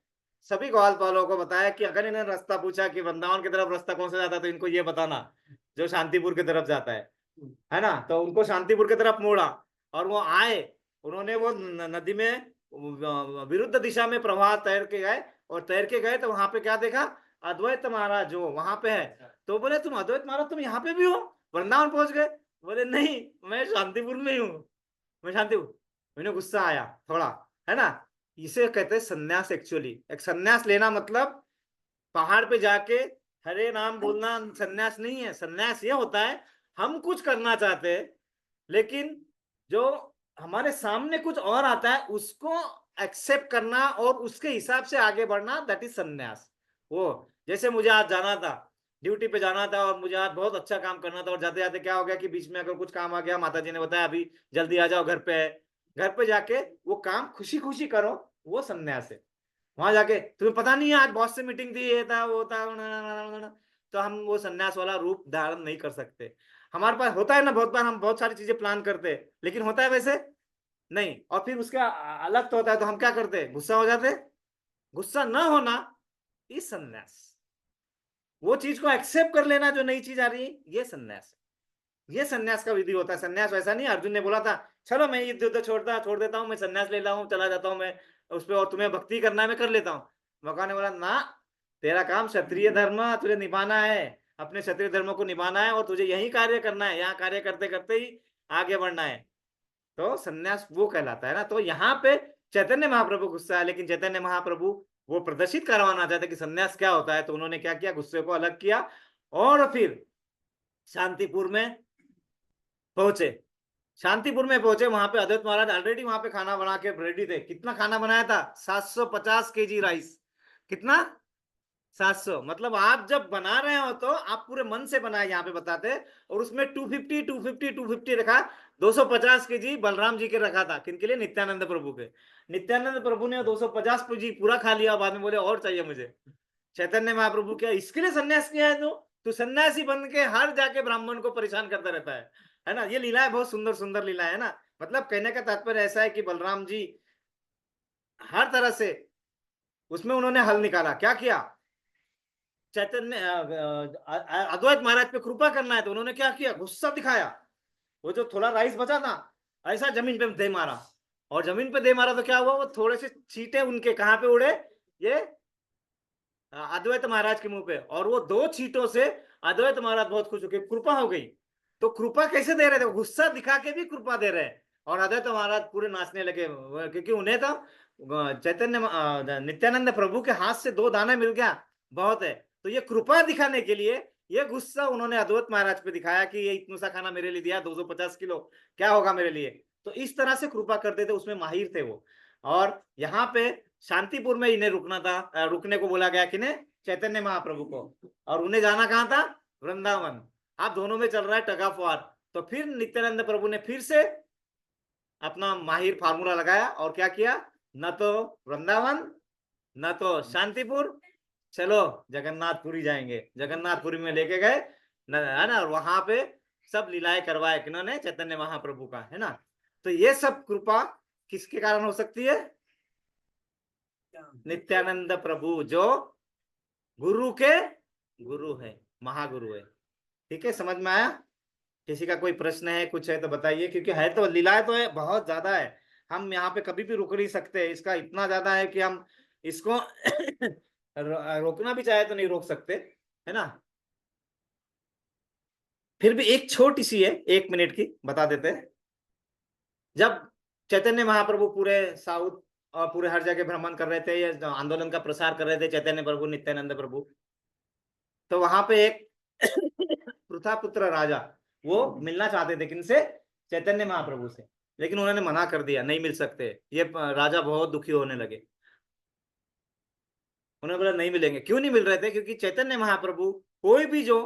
सभी ग्वालपालों को बताया कि अगर इन्हें रास्ता पूछा कि वृंदावन की तरफ रास्ता कौन सा जाता है, तो इनको ये बताना जो शांतिपुर की तरफ जाता है ना। तो उनको शांतिपुर की तरफ मोड़ा और वो आए। उन्होंने वो नदी में विरुद्ध दिशा में प्रवाह तैर के गए, और तैर के गए तो वहां पे क्या देखा? अद्वैत महाराज जो वहां पे है। तो बोले, तुम अद्वैत महाराज, तुम यहाँ पे भी हो? वृंदावन पहुंच गए? बोले, नहीं, मैं शांतिपुर में ही हूँ, मैं शांतिपुर। मैंने गुस्सा आया थोड़ा, है ना। इसे कहते हैं सन्यास। एक्चुअली एक सन्यास लेना मतलब पहाड़ पे जाके हरे नाम बोलना सन्यास नहीं है। सन्यास ये होता है, हम कुछ करना चाहते हैं, लेकिन जो हमारे सामने कुछ और आता है उसको एक्सेप्ट करना और उसके हिसाब से आगे बढ़ना, दैट इज सन्यास। वो जैसे मुझे आज जाना था, ड्यूटी पे जाना था, और मुझे आज बहुत अच्छा काम करना था, और जाते जाते क्या हो गया कि बीच में अगर कुछ काम आ गया, माता जी ने बताया अभी जल्दी आ जाओ, घर पे है। घर पे जाके वो काम खुशी खुशी करो, वो सन्यास है। वहां जाके तुम्हें पता नहीं है आज बॉस से मीटिंग थी, ये था वो था, तो हम वो सन्यास वाला रूप धारण नहीं कर सकते। हमारे पास होता है ना, बहुत बार हम बहुत सारी चीजें प्लान करते हैं, लेकिन होता है वैसे नहीं, और फिर उसका अलग तो होता है, तो हम क्या करते हैं? गुस्सा हो जाते। गुस्सा न होना इस सन्यास। वो चीज को एक्सेप्ट कर लेना जो नई चीज आ रही है, ये सन्यास है। ये सन्यास का विधि होता है। सन्यास वैसा नहीं, अर्जुन ने बोला था चलो मैं युद्ध युद्ध छोड़ देता हूँ, मैं सन्यास ले रहा हूँ, चला जाता हूँ मैं उस पर, और तुम्हें भक्ति करना है मैं कर लेता हूँ। भगवान ने बोला, ना, तेरा काम क्षत्रिय धर्म तुझे निभाना है, अपने क्षत्रिय धर्म को निभाना है, और तुझे यही कार्य करना है, यहाँ कार्य करते करते ही आगे बढ़ना है। तो सन्यास वो कहलाता है ना। तो यहाँ पे चैतन्य महाप्रभु गुस्सा है, लेकिन चैतन्य महाप्रभु वो प्रदर्शित करवाना चाहते कि सन्यास क्या होता है। तो उन्होंने क्या किया? गुस्से को अलग किया, और फिर शांतिपुर में पहुंचे। शांतिपुर में पहुंचे, वहां पे अद्वैत महाराज ऑलरेडी वहां पे खाना बना के रेडी थे। कितना खाना बनाया था? 750 kg राइस। कितना? 700। मतलब आप जब बना रहे हो तो आप पूरे मन से बनाए, यहाँ पे बताते हैं। और उसमें 250 250 250 रखा, 250 केजी बलराम जी के रखा था। किनके लिए? नित्यानंद प्रभु के। नित्यानंद प्रभु ने 250 केजी पूरा खा लिया, बाद में बोले और चाहिए मुझे। चैतन्य महाप्रभु क्या इसके लिए सन्यास किया है? तो सन्यासी बन के हर जाके ब्राह्मण को परेशान करता रहता है ना। ये लीला है, बहुत सुंदर सुंदर लीला है ना। मतलब कहने का तात्पर्य ऐसा है कि बलराम जी हर तरह से उसमें उन्होंने हल निकाला। क्या किया? चैतन्य अद्वैत महाराज पे कृपा करना है तो उन्होंने क्या किया? गुस्सा दिखाया। वो जो थोड़ा राइस बचा था, ऐसा जमीन पे दे मारा। और जमीन पे दे मारा तो क्या हुआ? वो थोड़े से छींटे उनके कहां पे उड़े? ये अद्वैत महाराज के मुंह पे। और वो 2 छींटों से अद्वैत महाराज बहुत खुश हो गए, कृपा हो गई। तो कृपा कैसे दे रहे थे? गुस्सा दिखा के भी कृपा दे रहे हैं। और अद्वैत महाराज पूरे नाचने लगे, क्योंकि उन्हें तो चैतन्य नित्यानंद प्रभु के हाथ से 2 दाना मिल गया, बहुत है। तो ये कृपा दिखाने के लिए ये गुस्सा उन्होंने अद्वैत महाराज पे दिखाया कि ये इतना सा खाना मेरे लिए दिया, 250 किलो, क्या होगा मेरे लिए? तो इस तरह से कृपा करते थे, उसमें माहिर थे वो। और यहाँ पे शांतिपुर में इन्हें रुकना था, रुकने को बोला गया किन्हें? चैतन्य महाप्रभु को। और उन्हें जाना कहाँ था? वृंदावन। आप दोनों में चल रहा है टग ऑफ वार। तो फिर नित्यानंद प्रभु ने फिर से अपना माहिर फार्मूला लगाया और क्या किया? न तो वृंदावन, न तो शांतिपुर, चलो जगन्नाथपुरी जाएंगे। जगन्नाथपुरी में लेके गए है ना। वहां पे सब लीलाएं करवाए किन्होंने? चैतन्य महाप्रभु का, है ना। तो ये सब कृपा किसके कारण हो सकती है? नित्यानंद प्रभु, जो गुरु के गुरु है, महागुरु है। ठीक है, समझ में आया? किसी का कोई प्रश्न है, कुछ है तो बताइए, क्योंकि है तो लीलाएं तो है, बहुत ज्यादा है। हम यहाँ पे कभी भी रुक नहीं सकते, इसका इतना ज्यादा है कि हम इसको रोकना भी चाहे तो नहीं रोक सकते, है ना। फिर भी एक छोटी सी है, 1 मिनट की, बता देते हैं। जब चैतन्य महाप्रभु पूरे साउथ और पूरे हर जगह भ्रमण कर रहे थे, ये आंदोलन का प्रसार कर रहे थे चैतन्य प्रभु, नित्यानंद प्रभु, तो वहां पे एक पृथा पुत्र राजा, वो मिलना चाहते थे किनसे? चैतन्य महाप्रभु से। लेकिन उन्होंने मना कर दिया, नहीं मिल सकते। ये राजा बहुत दुखी होने लगे। उन्होंने बोला नहीं मिलेंगे। क्यों नहीं मिल रहे थे? क्योंकि चैतन्य महाप्रभु कोई भी जो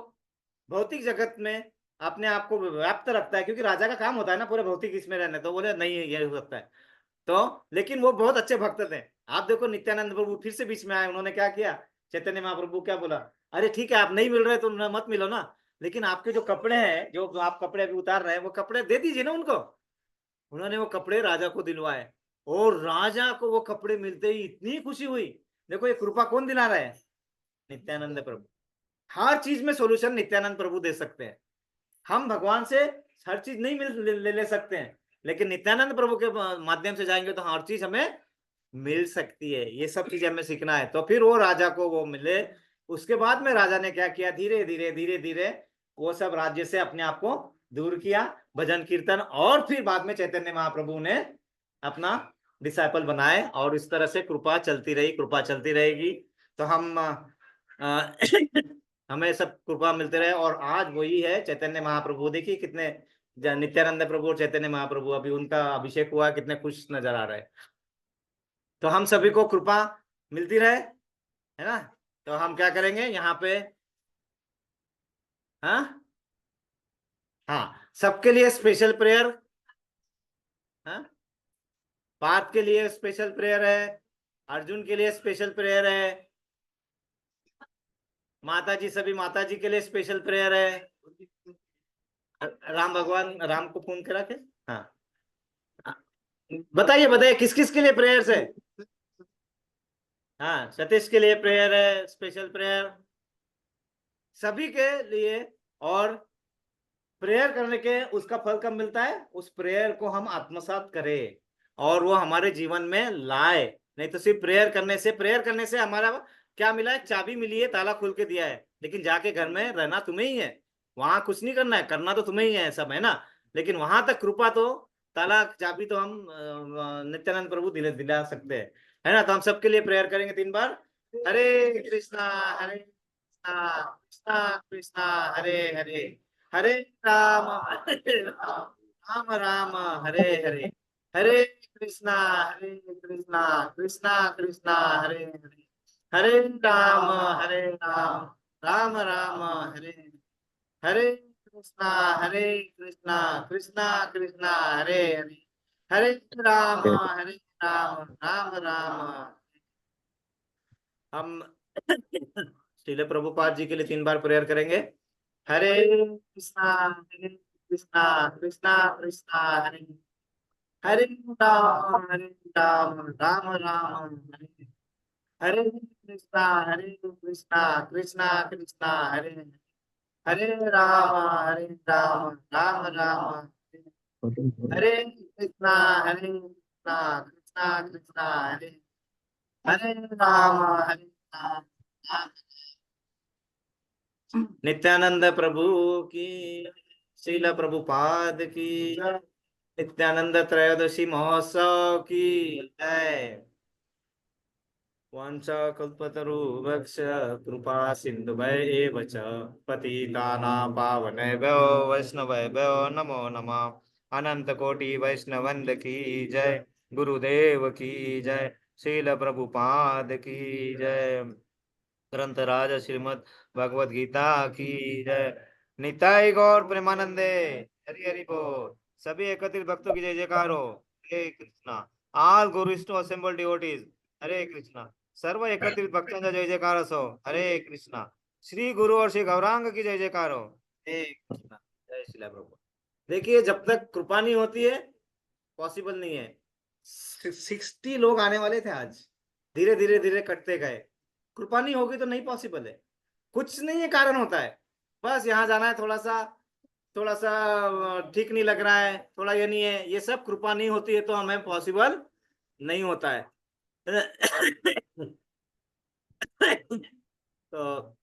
भौतिक जगत में अपने आप को व्याप्त रखता है, क्योंकि राजा का काम होता है ना पूरे भौतिक इसमें रहने, तो बोले नहीं ये हो सकता है। तो लेकिन वो बहुत अच्छे भक्त थे। आप देखो नित्यानंद प्रभु फिर से बीच में आए, उन्होंने क्या किया? चैतन्य महाप्रभु क्या बोला? अरे ठीक है, आप नहीं मिल रहे तो मत मिलो ना, लेकिन आपके जो कपड़े हैं, जो आप कपड़े अभी उतार रहे हैं, वो कपड़े दे दीजिए ना उनको। उन्होंने वो कपड़े राजा को दिलवाए, और राजा को वो कपड़े मिलते ही इतनी खुशी हुई। देखो ये कृपा कौन दिला रहा है? नित्यानंद प्रभु। हर चीज में सोल्यूशन नित्यानंद प्रभु दे सकते हैं। हम भगवान से हर चीज नहीं ले सकते हैं, लेकिन नित्यानंद प्रभु के माध्यम से जाएंगे तो हर चीज हमें मिल सकती है। ये सब चीजें हमें सीखना है। तो फिर वो राजा को वो मिले। उसके बाद में राजा ने क्या किया? धीरे धीरे धीरे धीरे वो सब राज्य से अपने आप को दूर किया, भजन कीर्तन, और फिर बाद में चैतन्य महाप्रभु ने अपना डिसाइपल बनाए। और इस तरह से कृपा चलती रही, कृपा चलती रहेगी। तो हम हमें सब कृपा मिलते रहे। और आज वही है चैतन्य महाप्रभु। देखिए कितने नित्यानंद प्रभु और चैतन्य महाप्रभु, अभी उनका अभिषेक हुआ, कितने खुश नजर आ रहे हैं। तो हम सभी को कृपा मिलती रहे, है ना। तो हम क्या करेंगे यहाँ पे? हाँ हाँ, सबके लिए स्पेशल प्रेयर। हाँ, पार्थ के लिए स्पेशल प्रेयर है, अर्जुन के लिए स्पेशल प्रेयर है, माता जी, सभी माता जी के लिए स्पेशल प्रेयर है। राम भगवान, राम को फोन करा के, हाँ बताइए बताइए किस किस के लिए प्रेयर्स है? हाँ, सतीश के लिए प्रेयर है, स्पेशल प्रेयर सभी के लिए। और प्रेयर करने के उसका फल कब मिलता है? उस प्रेयर को हम आत्मसात करें और वो हमारे जीवन में लाए। नहीं तो सिर्फ प्रेयर करने से हमारा क्या मिला है? चाबी मिली है, ताला खोल के दिया है, लेकिन जाके घर में रहना तुम्हें ही है। वहां कुछ नहीं करना है, करना तो तुम्हें ही है सब, है ना। लेकिन वहां तक कृपा तो, ताला चाबी तो हम नित्यानंद प्रभु दिला सकते हैं, है ना। तो हम सबके लिए प्रेयर करेंगे 3 बार। हरे कृष्णा कृष्णा कृष्णा हरे हरे, हरे राम हरे राम, राम राम हरे हरे, हरे कृष्णा कृष्णा कृष्णा कृष्णा हरे हरे, हरे राम हरे राम राम राम हरे हरे कृष्णा कृष्णा कृष्णा हरे हरे हरे राम राम राम। हम श्रील प्रभुपाद जी के लिए 3 बार प्रेयर करेंगे। हरे कृष्णा कृष्णा कृष्णा हरे हरे राम राम राम हरे हरे कृष्णा कृष्णा कृष्णा हरे हरे राम राम राम हरे कृष्णा कृष्णा कृष्णा हरे हरे राम राम। नित्यानंद प्रभु की, श्रील प्रभुपाद की, नित्यानंद त्रयोदशी महोत्सव की जय। वाञ्छाकल्पतरुभ्यश्च कृपा सिन्धुभ्यः एव च पतितानां पावनेभ्यो वैष्णवेभ्यो नमो नमः। अनंत कोटि वैष्णवंद की जय, गुरुदेव की जय, श्रील प्रभुपाद की जय, ग्रंथराज श्रीमद् भगवद गीता की जय। निताई गौर प्रेमानंदे, हरि हरि बोल। सभी एकत्रित भक्तों की जय जयकार हो। हरे कृष्णा। ऑल गुरुविष्णु असेंबल डिवोटीज, हरे कृष्णा। सर्व एकत्रित भक्तों जय जयकार असो। हरे कृष्णा। श्री गुरु और श्री गौरांग की जय जयकार हो। हरे कृष्णा। जय श्रीला प्रभु। देखिए, जब तक कृपा नहीं होती है पॉसिबल नहीं है। 60 लोग आने वाले थे आज, धीरे धीरे धीरे कटते गए। कृपा नहीं होगी तो नहीं पॉसिबल है। कुछ नहीं है, कारण होता है। बस यहाँ जाना है, थोड़ा सा ठीक नहीं लग रहा है, थोड़ा ये नहीं है, ये सब कृपा नहीं होती है तो हमें पॉसिबल नहीं होता है। तो